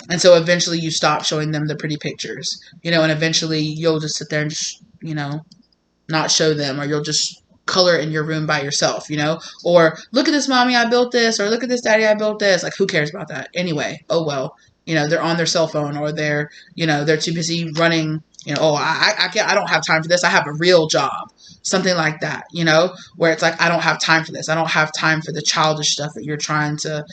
And so eventually you stop showing them the pretty pictures, and eventually you'll just sit there and just, not show them, or you'll just color in your room by yourself, or look at this mommy, I built this, or look at this daddy, I built this. Like, who cares about that anyway? Oh well, they're on their cell phone, or they're too busy running. Oh, I don't have time for this. I have a real job, something like that. Where it's like, I don't have time for this. I don't have time for the childish stuff that you're trying to,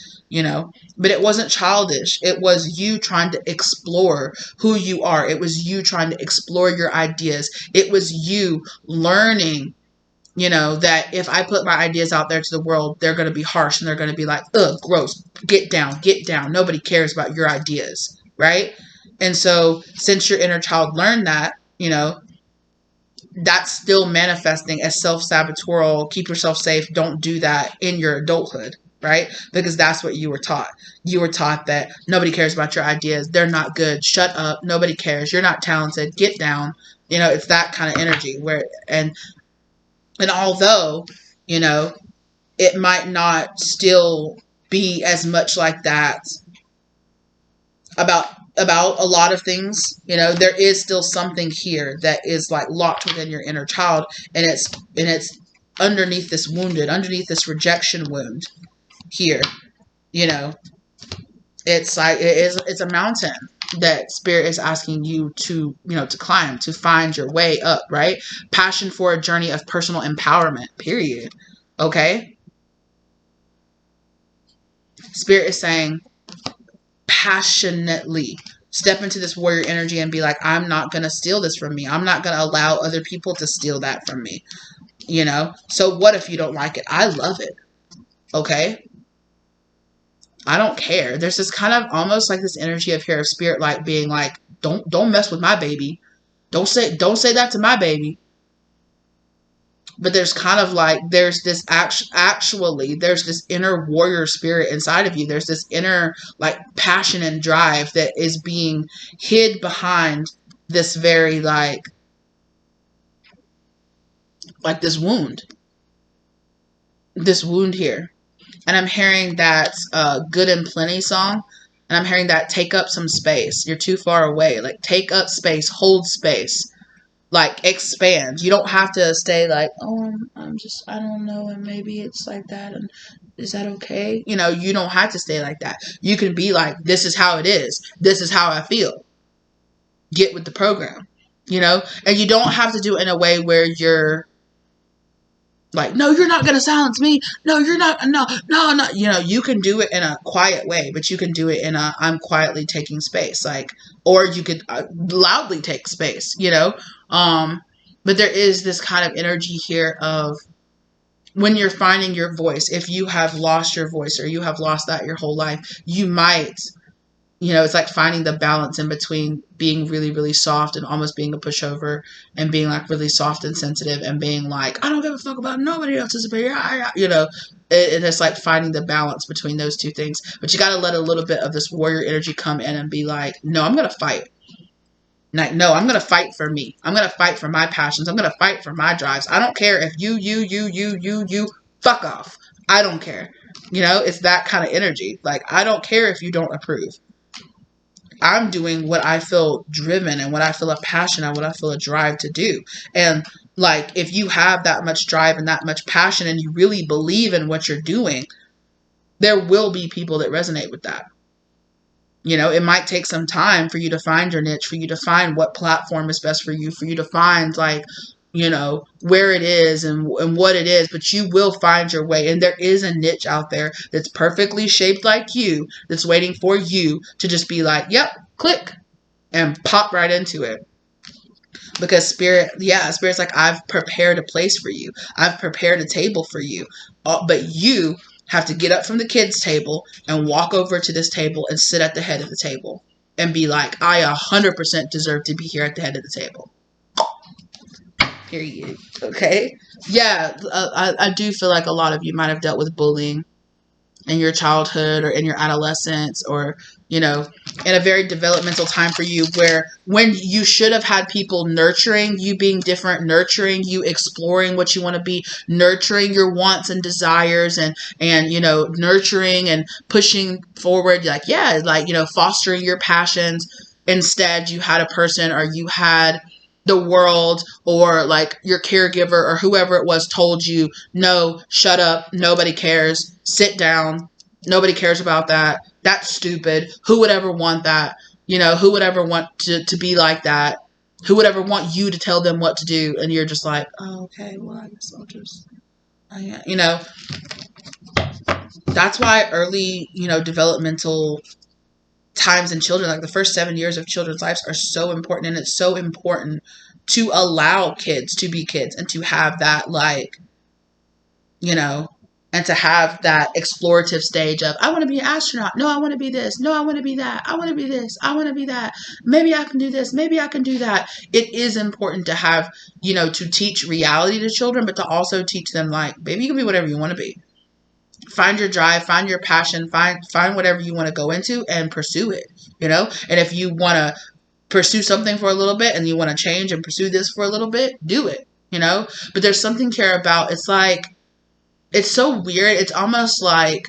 But it wasn't childish. It was you trying to explore who you are. It was you trying to explore your ideas. It was you learning, that if I put my ideas out there to the world, they're going to be harsh and they're going to be like, ugh, gross, get down. Nobody cares about your ideas, right? And so since your inner child learned that, that's still manifesting as self-saboteur, keep yourself safe, don't do that in your adulthood, right? Because that's what you were taught. You were taught that nobody cares about your ideas. They're not good. Shut up. Nobody cares. You're not talented. Get down. It's that kind of energy and although, it might not still be as much like that about a lot of things, there is still something here that is like locked within your inner child, and it's underneath this rejection wound here, it's like, it's a mountain that spirit is asking you to, to climb, to find your way up, right? Passion for a journey of personal empowerment, period. Okay. Spirit is saying, passionately step into this warrior energy and be like, I'm not going to steal this from me. I'm not going to allow other people to steal that from me. So what if you don't like it? I love it. Okay. I don't care. There's this kind of almost like this energy of here of spirit, like being like, don't mess with my baby. Don't say that to my baby. But there's kind of like, there's this actually, there's this inner warrior spirit inside of you. There's this inner like passion and drive that is being hid behind this very like this wound here. And I'm hearing that Good and Plenty song. And I'm hearing that take up some space. You're too far away. Like, take up space, hold space. Like, expand. You don't have to stay like, oh, I don't know, and maybe it's like that, and is that okay? You don't have to stay like that. You can be like, this is how it is. This is how I feel. Get with the program. And you don't have to do it in a way where you're like, no, you're not going to silence me. No, you're not. No. You can do it in a quiet way, but you can do it in a, I'm quietly taking space. Like, or you could loudly take space, but there is this kind of energy here of when you're finding your voice, if you have lost your voice or you have lost that your whole life, you might, it's like finding the balance in between being really, really soft and almost being a pushover and being like really soft and sensitive and being like, I don't give a fuck about nobody else's opinion. It's like finding the balance between those two things. But you got to let a little bit of this warrior energy come in and be like, no, I'm going to fight. Like, no, I'm going to fight for me. I'm going to fight for my passions. I'm going to fight for my drives. I don't care if you fuck off. I don't care. It's that kind of energy. Like, I don't care if you don't approve. I'm doing what I feel driven and what I feel a passion and what I feel a drive to do. And like, if you have that much drive and that much passion and you really believe in what you're doing, there will be people that resonate with that. It might take some time for you to find your niche, for you to find what platform is best for you to find like, where it is and what it is, but you will find your way. And there is a niche out there that's perfectly shaped like you, that's waiting for you to just be like, yep, click and pop right into it. Because Spirit's like, I've prepared a place for you. I've prepared a table for you. But you have to get up from the kids' table and walk over to this table and sit at the head of the table and be like, I 100% deserve to be here at the head of the table. Period. Okay. Yeah. I do feel like a lot of you might have dealt with bullying in your childhood or in your adolescence or, in a very developmental time for you where when you should have had people nurturing you being different, nurturing you exploring what you want to be, nurturing your wants and desires and, nurturing and pushing forward, fostering your passions. Instead, you had a person or you had the world or like your caregiver or whoever it was told you, no, shut up, nobody cares, sit down, nobody cares about that, that's stupid, who would ever want that, who would ever want to be like that, who would ever want you to tell them what to do, and you're just like, oh, okay, well, I guess I'll just, that's why early, developmental times in children, like the first 7 years of children's lives, are so important. And it's so important to allow kids to be kids and to have that, like, and to have that explorative stage of, I want to be an astronaut. No, I want to be this. No, I want to be that. I want to be this. I want to be that. Maybe I can do this. Maybe I can do that. It is important to have, to teach reality to children, but to also teach them, like, baby, you can be whatever you want to be. Find your drive, find your passion, find whatever you want to go into and pursue it, And if you want to pursue something for a little bit and you want to change and pursue this for a little bit, do it, But there's something here about, it's like, it's so weird. It's almost like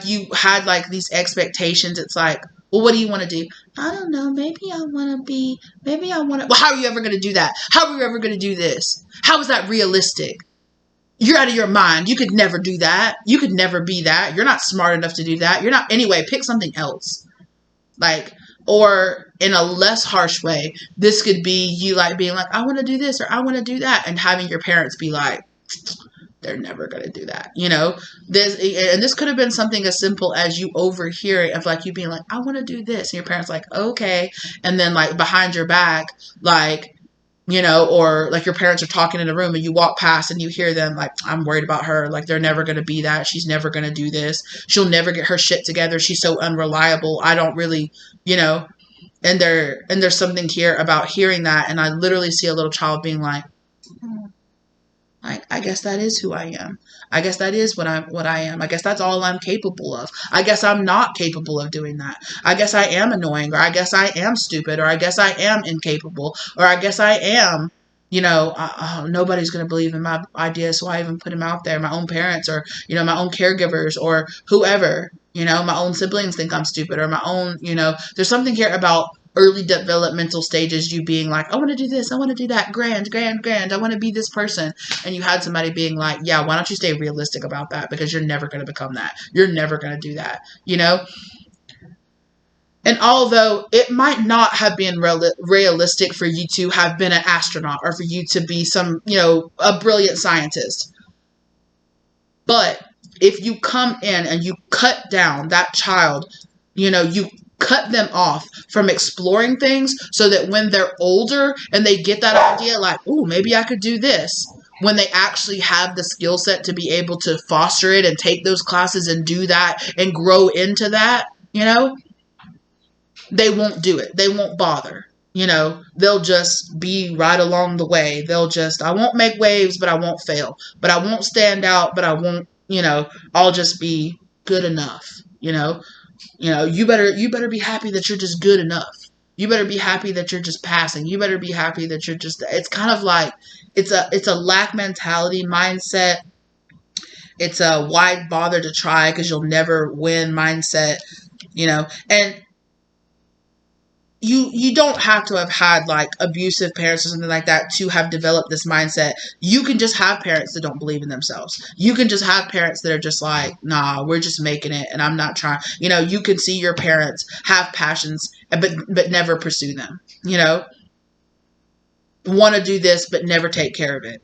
you had like these expectations. It's like, well, what do you want to do? I don't know. Maybe I want to. Well, how are you ever going to do that? How are you ever going to do this? How is that realistic? You're out of your mind. You could never do that. You could never be that. You're not smart enough to do that. You're not. Anyway, pick something else. Like, or in a less harsh way, this could be you like being like, I want to do this or I want to do that. And having your parents be like, they're never going to do that. This could have been something as simple as you overhearing of like you being like, I want to do this. And your parents like, okay. And then like behind your back, like, or like your parents are talking in a room and you walk past and you hear them like, I'm worried about her. Like, they're never going to be that. She's never going to do this. She'll never get her shit together. She's so unreliable. I don't really, and there's something here about hearing that. And I literally see a little child being like, I guess that is who I am. I guess that is what I am. I guess that's all I'm capable of. I guess I'm not capable of doing that. I guess I am annoying, or I guess I am stupid, or I guess I am incapable, or I guess I am, nobody's going to believe in my ideas, so I even put them out there. My own parents, or, my own caregivers, or whoever, my own siblings think I'm stupid, or my own, there's something here about early developmental stages, you being like, I want to do this, I want to do that, grand, I want to be this person. And you had somebody being like, yeah, why don't you stay realistic about that? Because you're never going to become that. You're never going to do that, And although it might not have been realistic for you to have been an astronaut or for you to be some, a brilliant scientist. But if you come in and you cut down that child, you cut them off from exploring things so that when they're older and they get that idea like, oh, maybe I could do this, when they actually have the skill set to be able to foster it and take those classes and do that and grow into that, they won't do it. They won't bother. They'll just be right along the way. They'll just, I won't make waves, but I won't fail. But I won't stand out, but I won't, I'll just be good enough, you better be happy that you're just good enough. You better be happy that you're just passing. You better be happy that you're just, it's kind of like, it's a lack mentality mindset. It's a why bother to try because you'll never win mindset, and you don't have to have had like abusive parents or something like that to have developed this mindset. You can just have parents that don't believe in themselves. You can just have parents that are just like, nah, we're just making it and I'm not trying. You can see your parents have passions but never pursue them. Want to do this but never take care of it.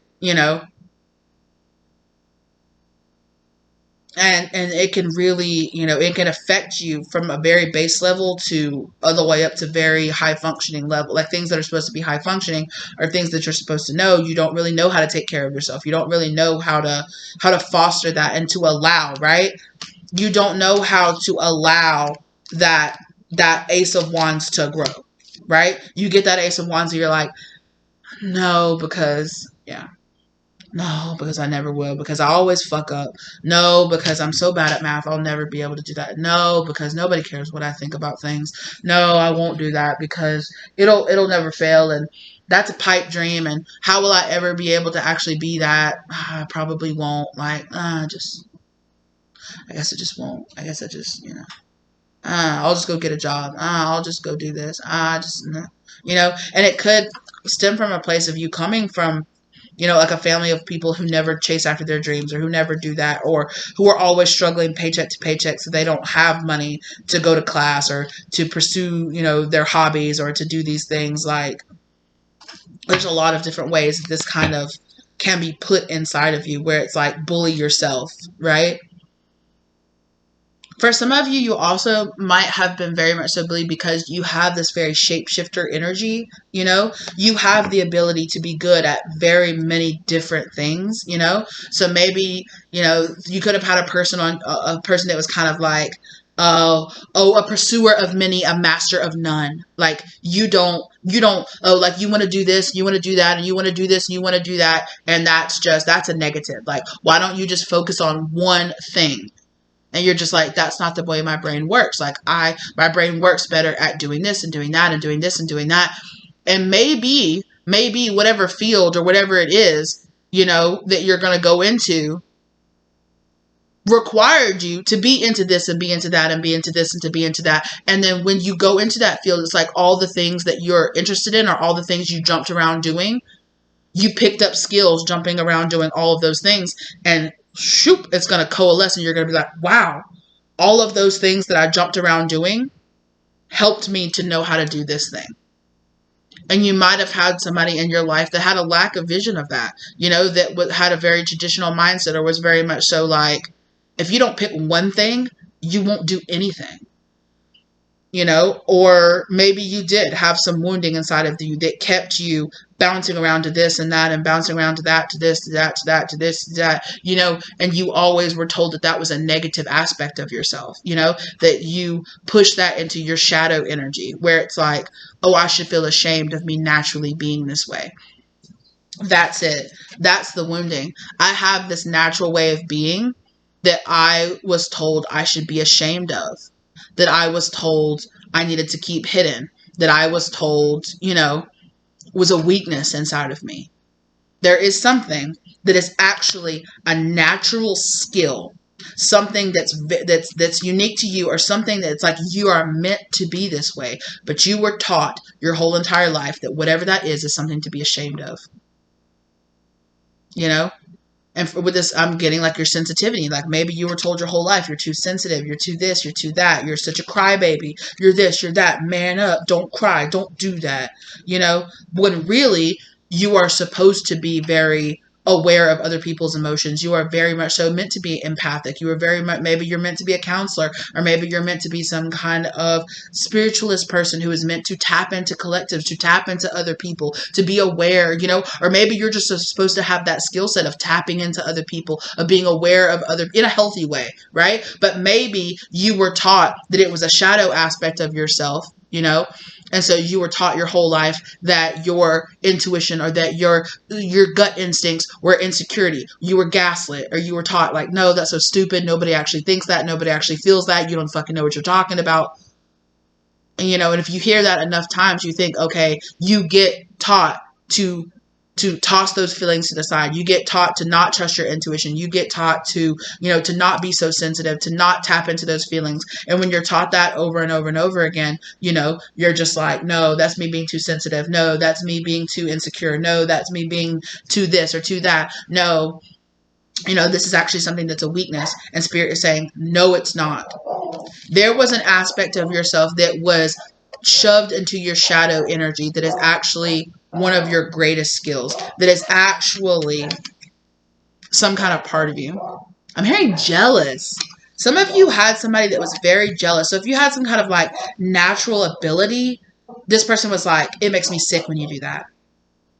And it can really, it can affect you from a very base level to all the way up to very high functioning level. Like things that are supposed to be high functioning are things that you're supposed to know. You don't really know how to take care of yourself. You don't really know how to foster that and to allow, right? You don't know how to allow that Ace of Wands to grow, right? You get that Ace of Wands and you're like, no, because, yeah. No, because I never will. Because I always fuck up. No, because I'm so bad at math, I'll never be able to do that. No, because nobody cares what I think about things. No, I won't do that because it'll never fail. And that's a pipe dream. And how will I ever be able to actually be that? I probably won't. Like, I guess I just won't. I guess I just, I'll just go get a job. I'll just go do this. you know, and it could stem from a place of you coming from, you know, like a family of people who never chase after their dreams or who never do that, or who are always struggling paycheck to paycheck, so they don't have money to go to class or to pursue, you know, their hobbies or to do these things. Like, there's a lot of different ways that this kind of can be put inside of you, where it's like bully yourself, right? For some of you, you also might have been very much so bullied because you have this very shapeshifter energy, you know? You have the ability to be good at very many different things, you know? So maybe, you know, you could have had a person that was kind of like, a pursuer of many, a master of none. Like, you don't, like, you want to do this, you want to do that, and you want to do this, and you want to do that, and that's a negative. Like, why don't you just focus on one thing? And you're just like, that's not the way my brain works. Like, my brain works better at doing this and doing that and doing this and doing that. And maybe whatever field or whatever it is, you know, that you're going to go into required you to be into this and be into that and be into this and to be into that. And then when you go into that field, it's like all the things that you're interested in or all the things you jumped around doing, you picked up skills jumping around doing all of those things, and shoop, it's going to coalesce, and you're going to be like, wow, all of those things that I jumped around doing helped me to know how to do this thing. And you might have had somebody in your life that had a lack of vision of that, you know, that had a very traditional mindset, or was very much so like, if you don't pick one thing, you won't do anything. You know, or maybe you did have some wounding inside of you that kept you bouncing around to this and that and bouncing around to that, to this, to that, to that, to this, to that, you know, and you always were told that that was a negative aspect of yourself, you know, that you push that into your shadow energy, where it's like, oh, I should feel ashamed of me naturally being this way. That's it. That's the wounding. I have this natural way of being that I was told I should be ashamed of, that I was told I needed to keep hidden, that I was told, you know, was a weakness inside of me. There is something that is actually a natural skill, something that's unique to you, or something that's like you are meant to be this way, but you were taught your whole entire life that whatever that is something to be ashamed of. You know? And with this, I'm getting like your sensitivity. Like, maybe you were told your whole life, you're too sensitive, you're too this, you're too that, you're such a crybaby, you're this, you're that, man up, don't cry, don't do that, you know, when really you are supposed to be very aware of other people's emotions. You are very much so meant to be empathic. You are very much, maybe you're meant to be a counselor, or maybe you're meant to be some kind of spiritualist person who is meant to tap into collectives, to tap into other people, to be aware, you know, or maybe you're just supposed to have that skill set of tapping into other people, of being aware of other in a healthy way, right? But maybe you were taught that it was a shadow aspect of yourself, you know, and so you were taught your whole life that your intuition, or that your gut instincts were insecurity. You were gaslit, or you were taught like, no, that's so stupid. Nobody actually thinks that. Nobody actually feels that. You don't fucking know what you're talking about. And, you know, and if you hear that enough times, you think, okay, you get taught to toss those feelings to the side. You get taught to not trust your intuition. You get taught to, you know, to not be so sensitive, to not tap into those feelings. And when you're taught that over and over and over again, you know, you're just like, no, that's me being too sensitive. No, that's me being too insecure. No, that's me being too this or too that. No, you know, this is actually something that's a weakness. And Spirit is saying, no, it's not. There was an aspect of yourself that was shoved into your shadow energy that is actually one of your greatest skills, that is actually some kind of part of you. I'm hearing jealous. Some of you had somebody that was very jealous. So if you had some kind of like natural ability, this person was like, it makes me sick when you do that.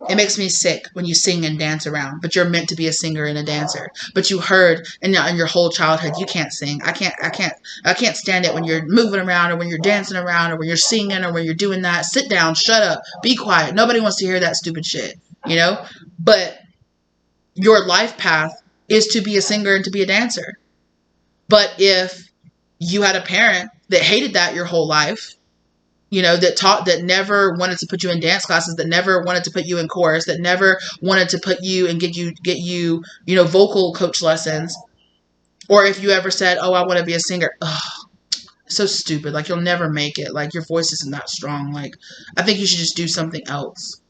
It makes me sick when you sing and dance around, but you're meant to be a singer and a dancer. But you heard in your whole childhood, you can't sing. I can't stand it when you're moving around, or when you're dancing around, or when you're singing, or when you're doing that. Sit down, shut up, be quiet. Nobody wants to hear that stupid shit, you know? But your life path is to be a singer and to be a dancer. But if you had a parent that hated that your whole life, you know, that never wanted to put you in dance classes, that never wanted to put you in chorus, that never wanted to put you and get you, you know, vocal coach lessons. Or if you ever said, oh, I want to be a singer. Ugh, So stupid. Like, you'll never make it. Like, your voice isn't that strong. Like, I think you should just do something else.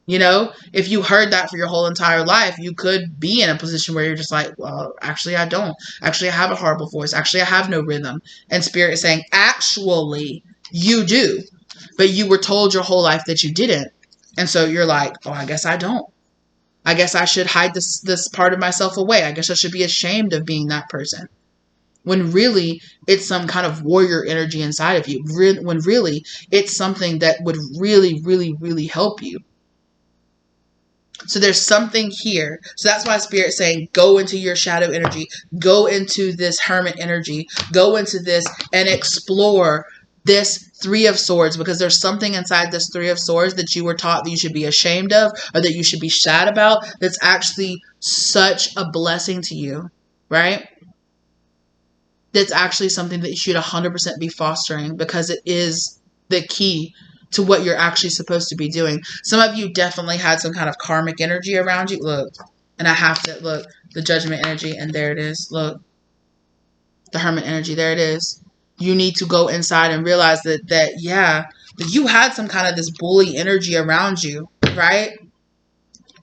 You know, if you heard that for your whole entire life, you could be in a position where you're just like, well, actually, I don't. Actually, I have a horrible voice. Actually, I have no rhythm. And Spirit is saying, actually, you do. But you were told your whole life that you didn't. And so you're like, oh, I guess I don't. I guess I should hide this part of myself away. I guess I should be ashamed of being that person. When really, it's some kind of warrior energy inside of you. When really, it's something that would really, really, really help you. So there's something here. So that's why Spirit's saying, go into your shadow energy. Go into this hermit energy. Go into this and explore this Three of Swords, because there's something inside this Three of Swords that you were taught that you should be ashamed of, or that you should be sad about, that's actually such a blessing to you, right? That's actually something that you should 100% be fostering, because it is the key to what you're actually supposed to be doing. Some of you definitely had some kind of karmic energy around you. Look, and I have to, look, the judgment energy, and there it is. Look, the hermit energy, there it is. You need to go inside and realize that you had some kind of this bully energy around you, right?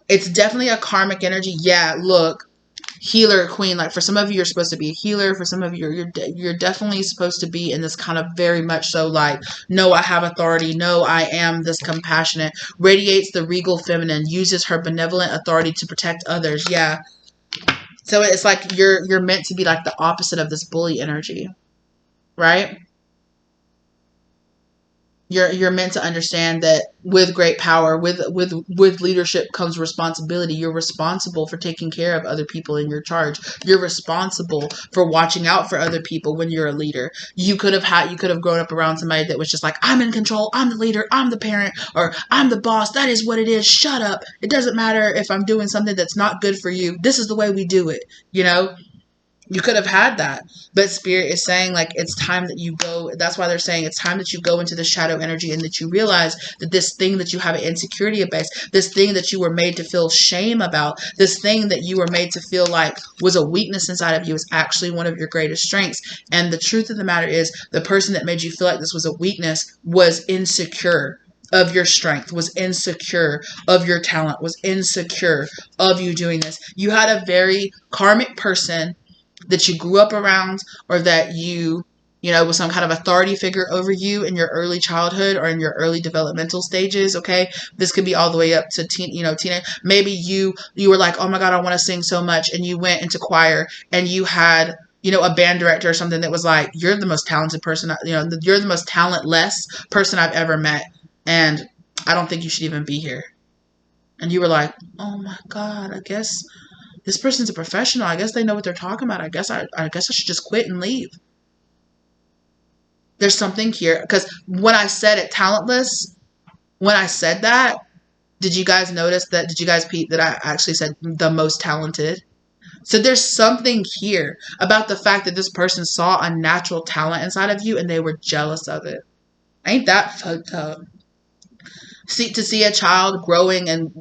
It's definitely a karmic energy. Yeah, look. Healer queen, like for some of you you're supposed to be a healer, for some of you you're definitely supposed to be in this kind of very much so like, no, I have authority, no, I am this compassionate, radiates the regal feminine, uses her benevolent authority to protect others. Yeah, so it's like you're meant to be like the opposite of this bully energy, right? You're meant to understand that with great power, with leadership comes responsibility. You're responsible for taking care of other people in your charge. You're responsible for watching out for other people when you're a leader. You could have grown up around somebody that was just like, I'm in control, I'm the leader, I'm the parent, or I'm the boss. That is what it is. Shut up. It doesn't matter if I'm doing something that's not good for you. This is the way we do it, you know? You could have had that, but Spirit is saying like it's time that you go. That's why they're saying it's time that you go into the shadow energy and that you realize that this thing that you have an insecurity about, this thing that you were made to feel shame about, this thing that you were made to feel like was a weakness inside of you is actually one of your greatest strengths. And the truth of the matter is the person that made you feel like this was a weakness was insecure of your strength, was insecure of your talent, was insecure of you doing this. You had a very karmic person that you grew up around, or that you know, was some kind of authority figure over you in your early childhood or in your early developmental stages. Okay. This could be all the way up to teenage. Maybe you were like, oh my God, I want to sing so much. And you went into choir and you had, a band director or something that was like, you're the most talented person, you're the most talentless person I've ever met. And I don't think you should even be here. And you were like, oh my God, I guess this person's a professional. I guess they know what they're talking about. I guess I should just quit and leave. There's something here. Because when I said it, talentless, when I said that, did you guys notice that? Did you guys peep that I actually said the most talented? So there's something here about the fact that this person saw a natural talent inside of you and they were jealous of it. Ain't that fucked up? To see a child growing and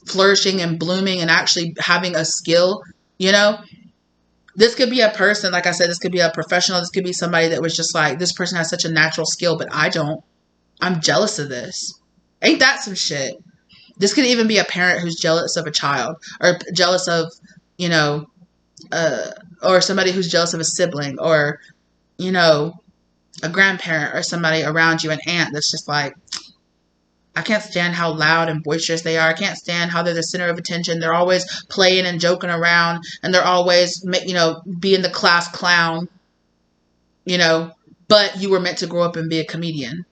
flourishing and blooming and actually having a skill, this could be a person, like I said, this could be a professional, this could be somebody that was just like, this person has such a natural skill, but I don't. I'm jealous of this. Ain't that some shit? This could even be a parent who's jealous of a child, or jealous of, or somebody who's jealous of a sibling, or, a grandparent or somebody around you, an aunt that's just like, I can't stand how loud and boisterous they are. I can't stand how they're the center of attention. They're always playing and joking around, and they're always, being the class clown, but you were meant to grow up and be a comedian.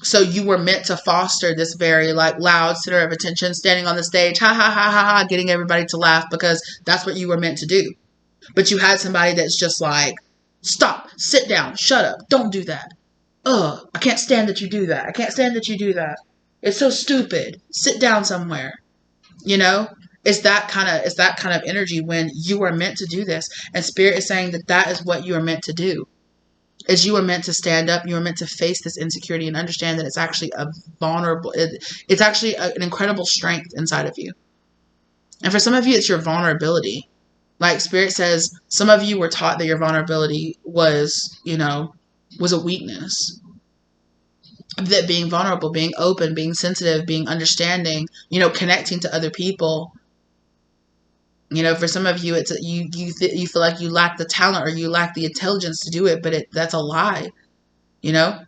So you were meant to foster this very like loud center of attention, standing on the stage, ha ha ha ha ha, getting everybody to laugh, because that's what you were meant to do. But you had somebody that's just like, stop, sit down, shut up, don't do that. Ugh, I can't stand that you do that. I can't stand that you do that. It's so stupid. Sit down somewhere. It's that kind of energy when you are meant to do this. And Spirit is saying that is what you are meant to do. Is you are meant to stand up. You are meant to face this insecurity and understand that it's actually it's actually an incredible strength inside of you. And for some of you, it's your vulnerability. Like Spirit says, some of you were taught that your vulnerability was, you know, was a weakness. That being vulnerable, being open, being sensitive, being understanding, you know, connecting to other people. You know, for some of you, it's you feel like you lack the talent or you lack the intelligence to do it, but that's a lie. You know,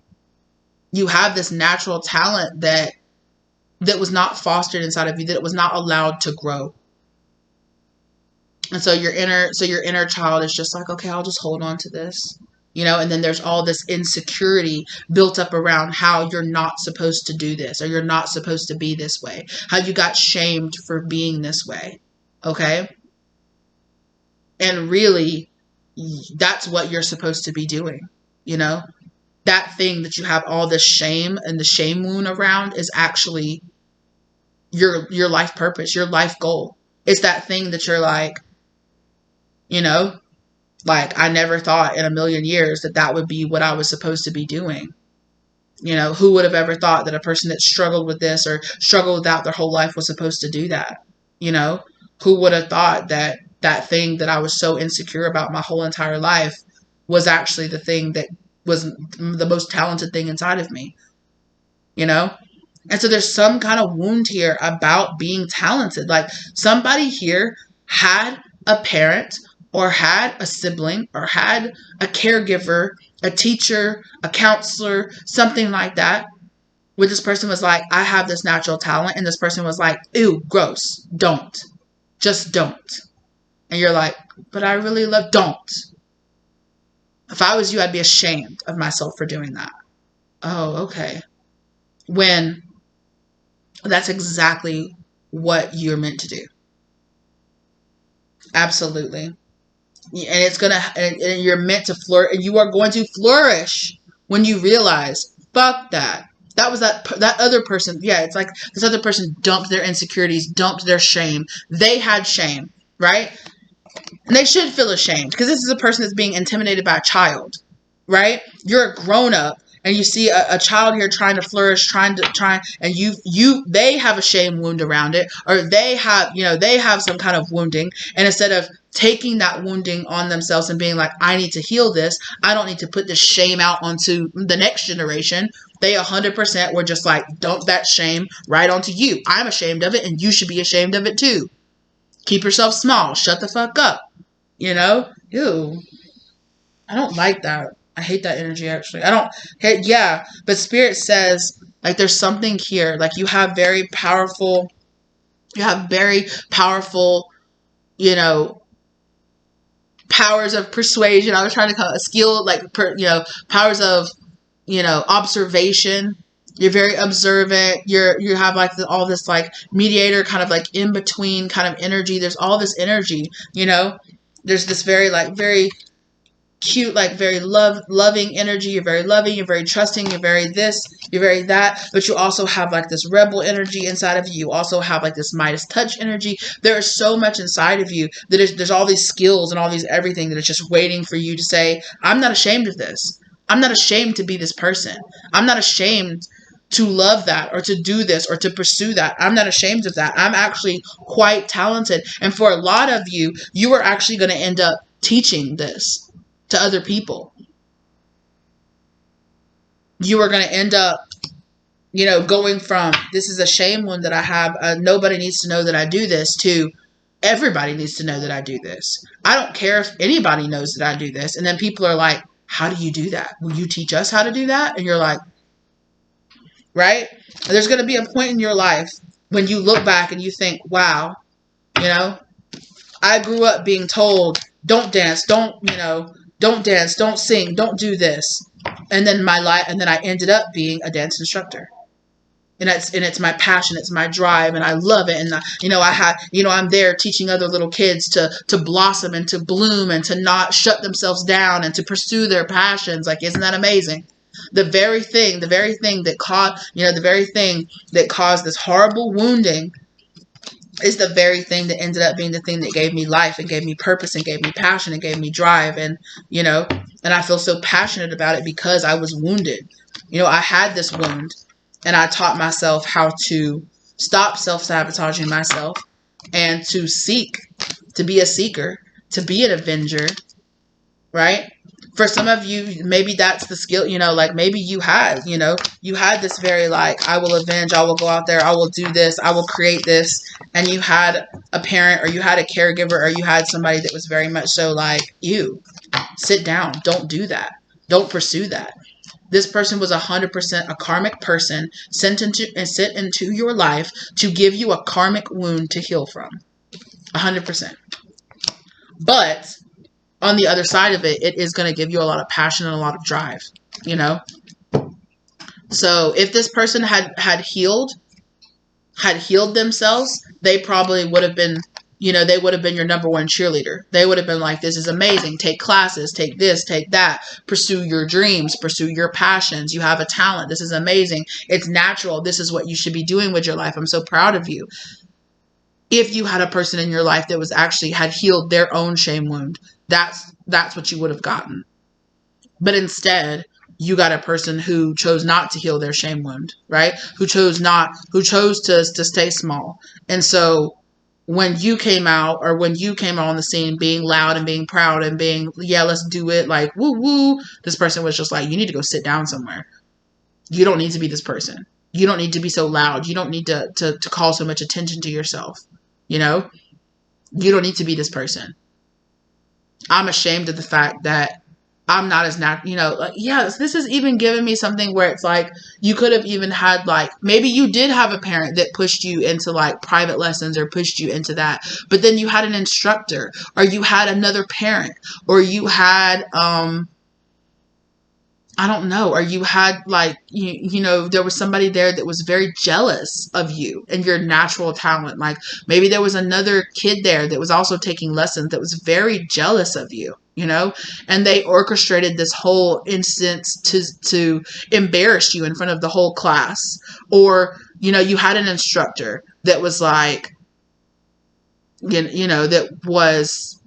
you have this natural talent that was not fostered inside of you, that it was not allowed to grow. And so your inner child is just like, okay, I'll just hold on to this. You know, and then there's all this insecurity built up around how you're not supposed to do this or you're not supposed to be this way. How you got shamed for being this way. Okay? And really, that's what you're supposed to be doing. You know? That thing that you have all this shame and the shame wound around is actually your life purpose, your life goal. It's that thing that you're like, you know, like, I never thought in a million years that would be what I was supposed to be doing. You know, who would have ever thought that a person that struggled with this or struggled with that their whole life was supposed to do that? You know, who would have thought that thing that I was so insecure about my whole entire life was actually the thing that was the most talented thing inside of me? You know? And so there's some kind of wound here about being talented. Like, somebody here had a parent or had a sibling, or had a caregiver, a teacher, a counselor, something like that, where this person was like, I have this natural talent, and this person was like, ew, gross, don't. Just don't. And you're like, but I really love, don't. If I was you, I'd be ashamed of myself for doing that. Oh, okay. When that's exactly what you're meant to do. Absolutely. And you're meant to flourish, and you are going to flourish when you realize, fuck that. That was that other person. Yeah, it's like this other person dumped their insecurities, dumped their shame. They had shame, right? And they should feel ashamed because this is a person that's being intimidated by a child, right? You're a grown up and you see a child here trying to flourish, and they have a shame wound around it, or they have some kind of wounding. And instead of taking that wounding on themselves and being like, I need to heal this, I don't need to put this shame out onto the next generation, they 100% were just like, dump that shame right onto you. I'm ashamed of it and you should be ashamed of it too. Keep yourself small. Shut the fuck up. You know? Ew. I don't like that. I hate that energy, actually. I don't hate, yeah. But Spirit says, like, there's something here. Like, you have very powerful, you know, powers of persuasion. I was trying to call it a skill, like, powers of, you know, observation. You're very observant. You have like all this like mediator kind of like in between kind of energy. There's all this energy, you know. There's this very cute, like very loving energy. You're very loving. You're very trusting. You're very this. You're very that. But you also have like this rebel energy inside of you. You also have like this Midas touch energy. There is so much inside of you that there's all these skills and all these everything that is just waiting for you to say, I'm not ashamed of this. I'm not ashamed to be this person. I'm not ashamed to love that or to do this or to pursue that. I'm not ashamed of that. I'm actually quite talented. And for a lot of you, you are actually going to end up teaching this to other people. You are going to end up, you know, going from, this is a shame wound that I have, nobody needs to know that I do this, to everybody needs to know that I do this. I don't care if anybody knows that I do this. And then people are like, how do you do that? Will you teach us how to do that? And you're like, right? And there's going to be a point in your life when you look back and you think, wow, you know, I grew up being told, don't dance, don't dance, don't sing, don't do this. And then I ended up being a dance instructor. And it's my passion, it's my drive, and I love it. And I'm there teaching other little kids to blossom and to bloom and to not shut themselves down and to pursue their passions. Like, isn't that amazing? The very thing that caused this horrible wounding is the very thing that ended up being the thing that gave me life and gave me purpose and gave me passion and gave me drive. And, you know, and I feel so passionate about it because I was wounded. You know, I had this wound. And I taught myself how to stop self-sabotaging myself and to seek, to be a seeker, to be an avenger, right? For some of you, maybe that's the skill, like maybe you had this very like, I will avenge, I will go out there, I will do this, I will create this. And you had a parent, or you had a caregiver, or you had somebody that was very much so like, you sit down, don't do that, don't pursue that. This person was 100% a karmic person sent into your life to give you a karmic wound to heal from. 100%. But on the other side of it, it is going to give you a lot of passion and a lot of drive, So if this person had healed themselves, they probably would have been, they would have been your number one cheerleader. They would have been like, this is amazing. Take classes, take this, take that, pursue your dreams, pursue your passions. You have a talent. This is amazing. It's natural. This is what you should be doing with your life. I'm so proud of you. If you had a person in your life that was actually had healed their own shame wound, that's what you would have gotten. But instead, you got a person who chose not to heal their shame wound, right? Who chose to stay small. And so when you came out, or when you came on the scene being loud and being proud and being, yeah, let's do it, like, woo woo, this person was just like, you need to go sit down somewhere. You don't need to be this person. You don't need to be so loud. You don't need to call so much attention to yourself. You don't need to be this person. I'm ashamed of the fact that I'm not as this is even giving me something where it's like, you could have even had like, maybe you did have a parent that pushed you into like private lessons or pushed you into that, but then you had an instructor, or you had another parent, or you had, I don't know, or you had like, there was somebody there that was very jealous of you and your natural talent. Like maybe there was another kid there that was also taking lessons that was very jealous of you, and they orchestrated this whole instance to embarrass you in front of the whole class. Or, you had an instructor that was like, that was,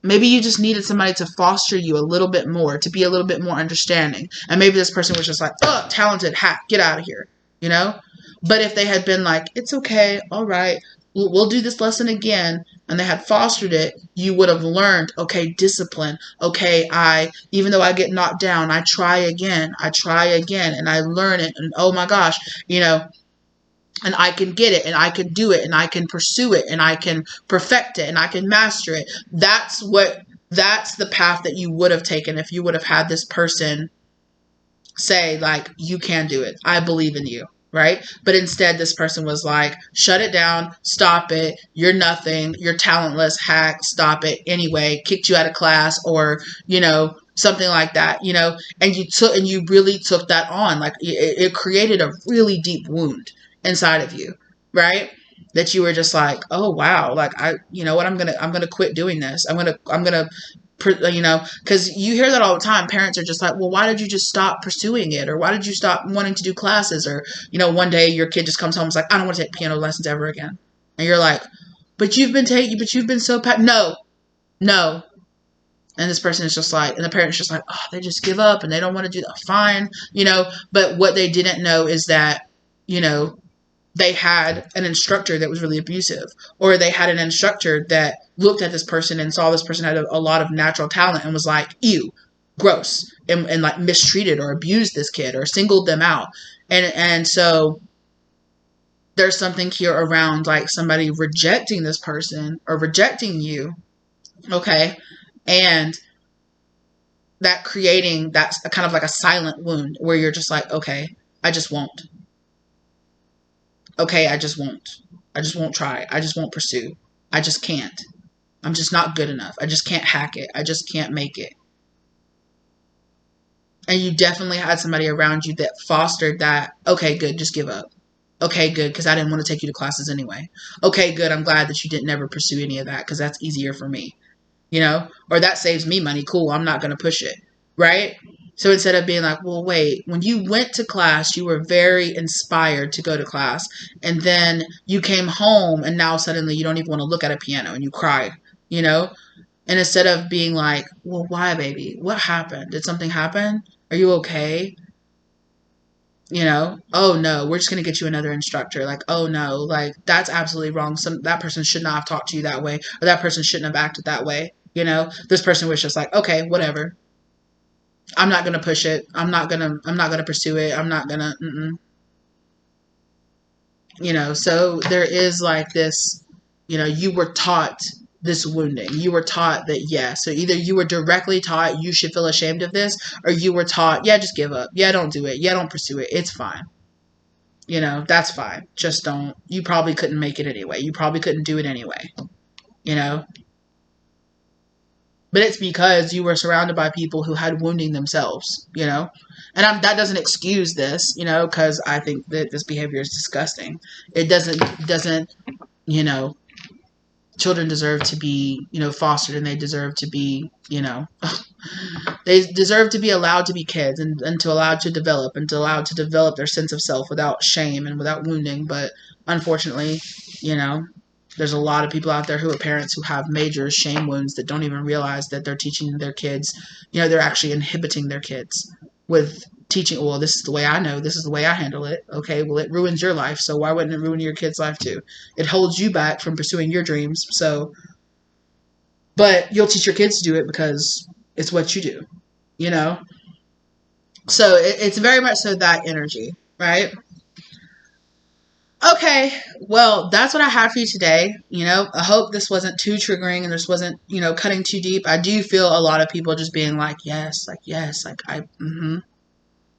maybe you just needed somebody to foster you a little bit more, to be a little bit more understanding. And maybe this person was just like, oh, talented hack, get out of here, But if they had been like, it's okay, all right, we'll do this lesson again, and they had fostered it, you would have learned, okay, discipline. Okay, even though I get knocked down, I try again, and I learn it, and oh my gosh, and I can get it, and I can do it, and I can pursue it, and I can perfect it, and I can master it. That's the path that you would have taken if you would have had this person say, like, you can do it. I believe in you, right? But instead, this person was like, shut it down, stop it, you're nothing, you're talentless, hack, stop it, anyway, kicked you out of class, or, something like that, and you really took that on. Like, it created a really deep wound inside of you, right? That you were just like, oh wow, like you know what, I'm gonna quit doing this. I'm gonna because you hear that all the time. Parents are just like, well, why did you just stop pursuing it, or why did you stop wanting to do classes, or one day your kid just comes home and is like, I don't want to take piano lessons ever again, and you're like, but you've been so no. And this person is just like, and the parent's just like, oh, they just give up and they don't want to do that. Fine, but what they didn't know is that, they had an instructor that was really abusive, or they had an instructor that looked at this person and saw this person had a lot of natural talent and was like, ew, gross, and like mistreated or abused this kid or singled them out. And so there's something here around like somebody rejecting this person or rejecting you. Okay. And that's kind of like a silent wound where you're just like, okay, I just won't. Okay, I just won't. I just won't try. I just won't pursue. I just can't. I'm just not good enough. I just can't hack it. I just can't make it. And you definitely had somebody around you that fostered that. Okay, good. Just give up. Okay, good. Because I didn't want to take you to classes anyway. Okay, good. I'm glad that you didn't ever pursue any of that because that's easier for me. Or that saves me money. Cool. I'm not going to push it. Right? So instead of being like, well, wait, when you went to class, you were very inspired to go to class. And then you came home and now suddenly you don't even want to look at a piano and you cried, And instead of being like, well, why, baby? What happened? Did something happen? Are you okay? Oh no, we're just going to get you another instructor. Like, oh no, like that's absolutely wrong. That person should not have talked to you that way, or that person shouldn't have acted that way. This person was just like, okay, whatever. I'm not going to push it. I'm not going to pursue it. I'm not going to, so there is like this, you were taught this wounding. You were taught that, yeah. So either you were directly taught you should feel ashamed of this, or you were taught, yeah, just give up. Yeah, don't do it. Yeah, don't pursue it. It's fine. That's fine. Just don't. You probably couldn't make it anyway. You probably couldn't do it anyway. You know? But it's because you were surrounded by people who had wounding themselves, And that doesn't excuse this, because I think that this behavior is disgusting. It doesn't, you know, children deserve to be, fostered, and they deserve to be, they deserve to be allowed to be kids, and to allow to develop, and to allow to develop their sense of self without shame and without wounding. But unfortunately, there's a lot of people out there who are parents who have major shame wounds that don't even realize that they're teaching their kids, they're actually inhibiting their kids with teaching, well, this is the way I know, this is the way I handle it. Okay, well, it ruins your life, so why wouldn't it ruin your kid's life too? It holds you back from pursuing your dreams, so, but you'll teach your kids to do it because it's what you do, So it's very much so that energy, right? Okay, well, that's what I have for you today. I hope this wasn't too triggering and this wasn't, cutting too deep. I do feel a lot of people just being like, yes, like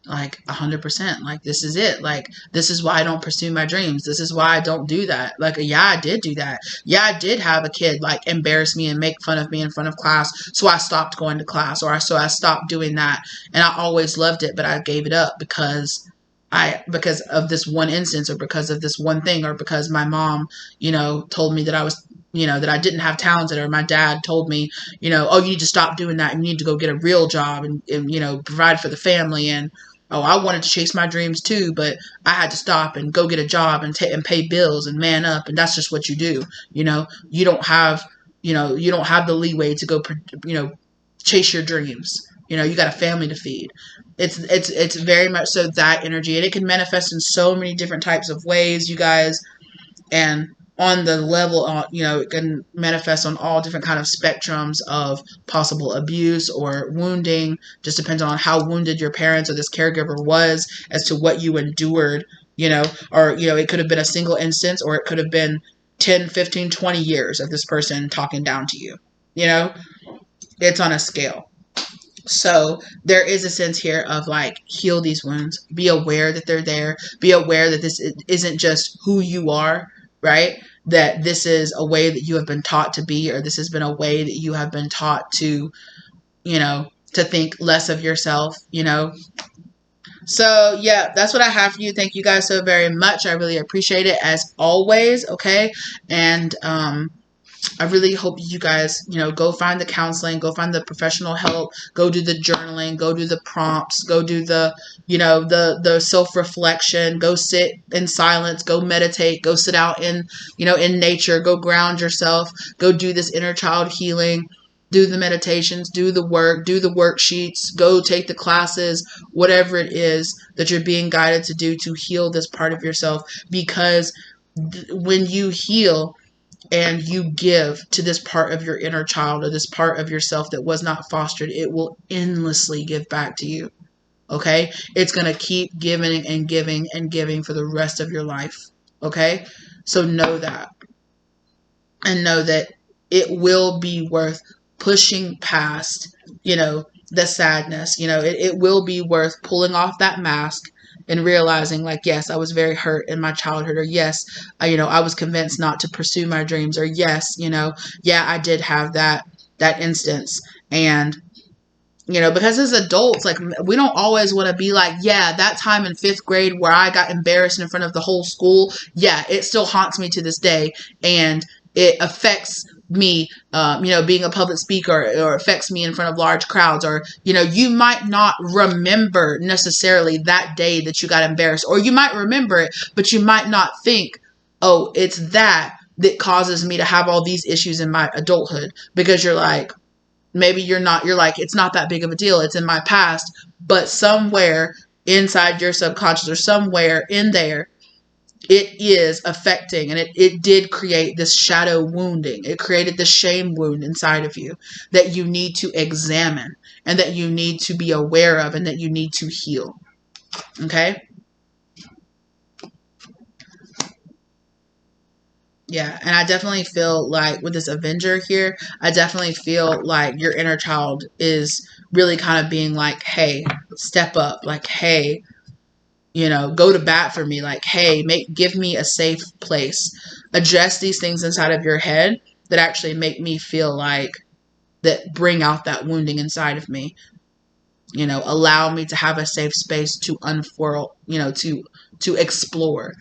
100%, like, this is it. Like, this is why I don't pursue my dreams. This is why I don't do that. Like, yeah, I did do that. Yeah, I did have a kid, like, embarrass me and make fun of me in front of class. So I stopped going to class, so I stopped doing that. And I always loved it, but I gave it up because of this one instance, or because of this one thing, or because my mom, told me that I was, that I didn't have talent, or my dad told me, oh, you need to stop doing that. You need to go get a real job and provide for the family. And, oh, I wanted to chase my dreams too, but I had to stop and go get a job and pay bills and man up. And that's just what you do. You don't have, you don't have the leeway to go, chase your dreams. You got a family to feed. It's very much so that energy, and it can manifest in so many different types of ways, you guys. And on the level, it can manifest on all different kind of spectrums of possible abuse or wounding. Just depends on how wounded your parents or this caregiver was as to what you endured, or, it could have been a single instance, or it could have been 10, 15, 20 years of this person talking down to you. It's on a scale. So there is a sense here of like, heal these wounds, be aware that they're there, be aware that this isn't just who you are, right? That this is a way that you have been taught to be, or this has been a way that you have been taught to, to think less of yourself, So yeah, that's what I have for you. Thank you guys so very much. I really appreciate it as always. Okay. And, I really hope you guys, go find the counseling, go find the professional help, go do the journaling, go do the prompts, go do the, the self-reflection, go sit in silence, go meditate, go sit out in, in nature, go ground yourself, go do this inner child healing, do the meditations, do the work, do the worksheets, go take the classes, whatever it is that you're being guided to do to heal this part of yourself. Because when you heal and you give to this part of your inner child, or this part of yourself that was not fostered, it will endlessly give back to you. Okay? It's going to keep giving and giving and giving for the rest of your life. Okay? So know that. And know that it will be worth pushing past, the sadness. It will be worth pulling off that mask and realizing, like, yes, I was very hurt in my childhood, or yes, I was convinced not to pursue my dreams, or yes, yeah, I did have that instance. And, because as adults, like, we don't always want to be like, yeah, that time in 5th grade where I got embarrassed in front of the whole school, yeah, it still haunts me to this day. And it affects me, being a public speaker, or affects me in front of large crowds, or, you might not remember necessarily that day that you got embarrassed, or you might remember it, but you might not think, oh, it's that causes me to have all these issues in my adulthood, because you're like, maybe you're like, it's not that big of a deal. It's in my past, but somewhere inside your subconscious, or somewhere in there, it is affecting, and it did create this shadow wounding. It created the shame wound inside of you that you need to examine, and that you need to be aware of, and that you need to heal. Okay? Yeah, and I definitely feel like with this Avenger here, I definitely feel like your inner child is really kind of being like, hey, step up. Like, hey, go to bat for me. Like, hey, give me a safe place. Address these things inside of your head that actually make me feel like, that bring out that wounding inside of me. Allow me to have a safe space to unfurl, to explore,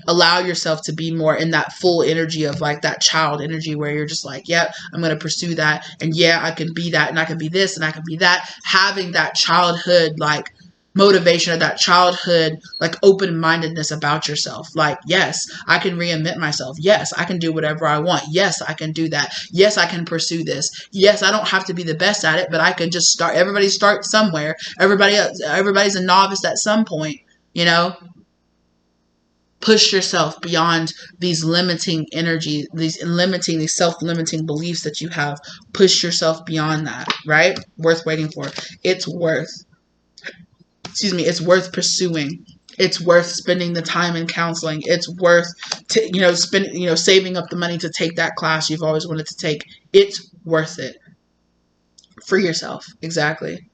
allow yourself to be more in that full energy of like that child energy where you're just like, yep, I'm going to pursue that. And yeah, I can be that, and I can be this, and I can be that. Having that childhood, like, motivation, or that childhood, like, open-mindedness about yourself. Like, yes, I can reinvent myself. Yes, I can do whatever I want. Yes, I can do that. Yes, I can pursue this. Yes, I don't have to be the best at it, but I can just start. Everybody starts somewhere. Everybody's a novice at some point, Push yourself beyond these limiting energy, these self-limiting beliefs that you have. Push yourself beyond that, right? Worth waiting for. It's worth pursuing. It's worth spending the time in counseling. It's worth, saving up the money to take that class you've always wanted to take. It's worth it for yourself. Exactly.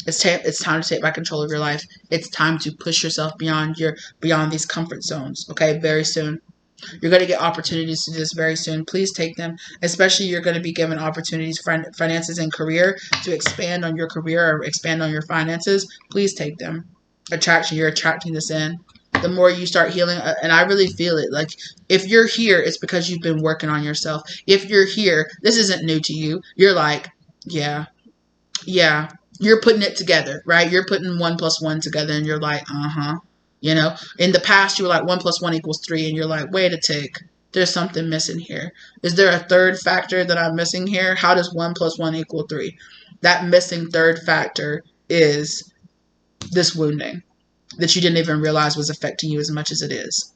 It's time to take back control of your life. It's time to push yourself beyond these comfort zones. Okay, very soon. You're going to get opportunities to do this very soon. Please take them. Especially, you're going to be given opportunities, finances, and career, to expand on your career or expand on your finances. Please take them. Attraction, you're attracting this in. The more you start healing, and I really feel it. Like, if you're here, it's because you've been working on yourself. If you're here, this isn't new to you. You're like, yeah. You're putting it together, right? You're putting 1 + 1 together, and you're like, in the past, you were like 1 + 1 = 3, and you're like, wait a tick, there's something missing here. Is there a third factor that I'm missing here? How does 1 + 1 = 3? That missing third factor is this wounding that you didn't even realize was affecting you as much as it is.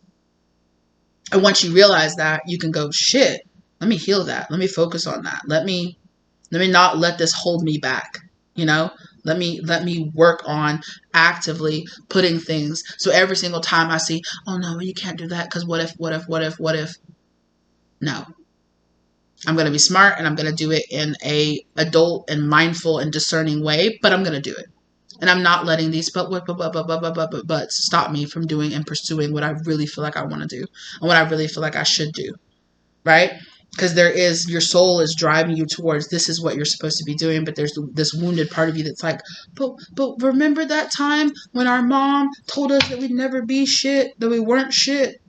And once you realize that, you can go, shit, let me heal that. Let me focus on that. Let me not let this hold me back. Let me work on actively putting things. So every single time I see, oh no, you can't do that because what if? No. I'm going to be smart, and I'm going to do it in a adult and mindful and discerning way, but I'm going to do it. And I'm not letting these but stop me from doing and pursuing what I really feel like I want to do, and what I really feel like I should do. Right? Because your soul is driving you towards, this is what you're supposed to be doing, but there's this wounded part of you that's like, but remember that time when our mom told us that we'd never be shit, that we weren't shit?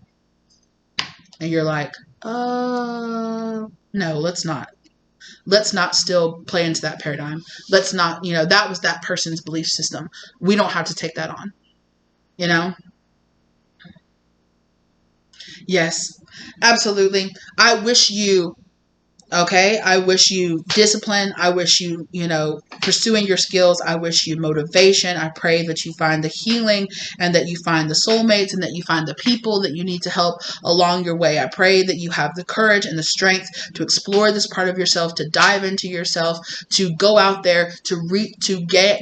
And you're like, no, let's not. Let's not still play into that paradigm. Let's not, that was that person's belief system. We don't have to take that on, Yes, absolutely. I wish you discipline. I wish you, pursuing your skills. I wish you motivation. I pray that you find the healing, and that you find the soulmates, and that you find the people that you need to help along your way. I pray that you have the courage and the strength to explore this part of yourself, to dive into yourself, to go out there,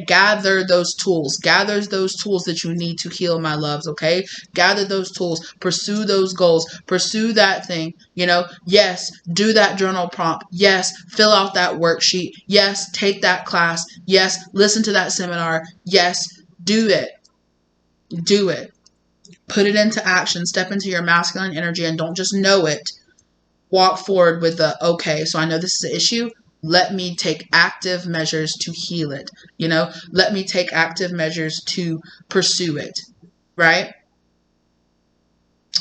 gather those tools. Gather those tools that you need to heal, my loves, okay? Gather those tools. Pursue those goals. Pursue that thing, Yes, do that journal prompt. Yes, fill out that worksheet. Yes, take that class. Yes, listen to that seminar. Yes, do it. Do it. Put it into action. Step into your masculine energy, and don't just know it. Walk forward with okay, so I know this is an issue. Let me take active measures to heal it. Let me take active measures to pursue it. Right?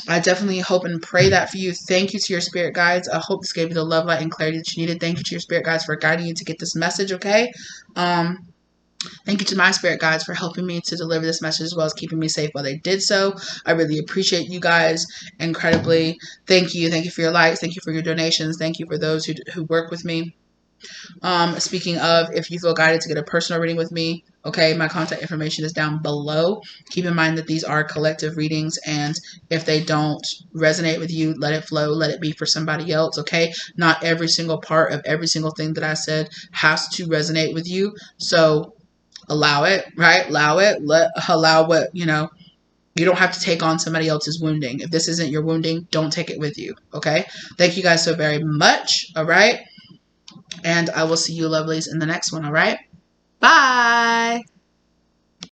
I definitely hope and pray that for you. Thank you to your spirit guides. I hope this gave you the love, light, and clarity that you needed. Thank you to your spirit guides for guiding you to get this message, okay? Thank you to my spirit guides for helping me to deliver this message, as well as keeping me safe while they did so. I really appreciate you guys incredibly. Thank you. Thank you for your likes. Thank you for your donations. Thank you for those who work with me. Speaking of, if you feel guided to get a personal reading with me, Okay, my contact information is down below. Keep in mind that these are collective readings, and if they don't resonate with you, let it flow, let it be for somebody else, okay? Not every single part of every single thing that I said has to resonate with you. So allow it, right? Allow what, you know, you don't have to take on somebody else's wounding. If this isn't your wounding, don't take it with you, okay? Thank you guys so very much, all right? And I will see you lovelies in the next one, all right? Bye!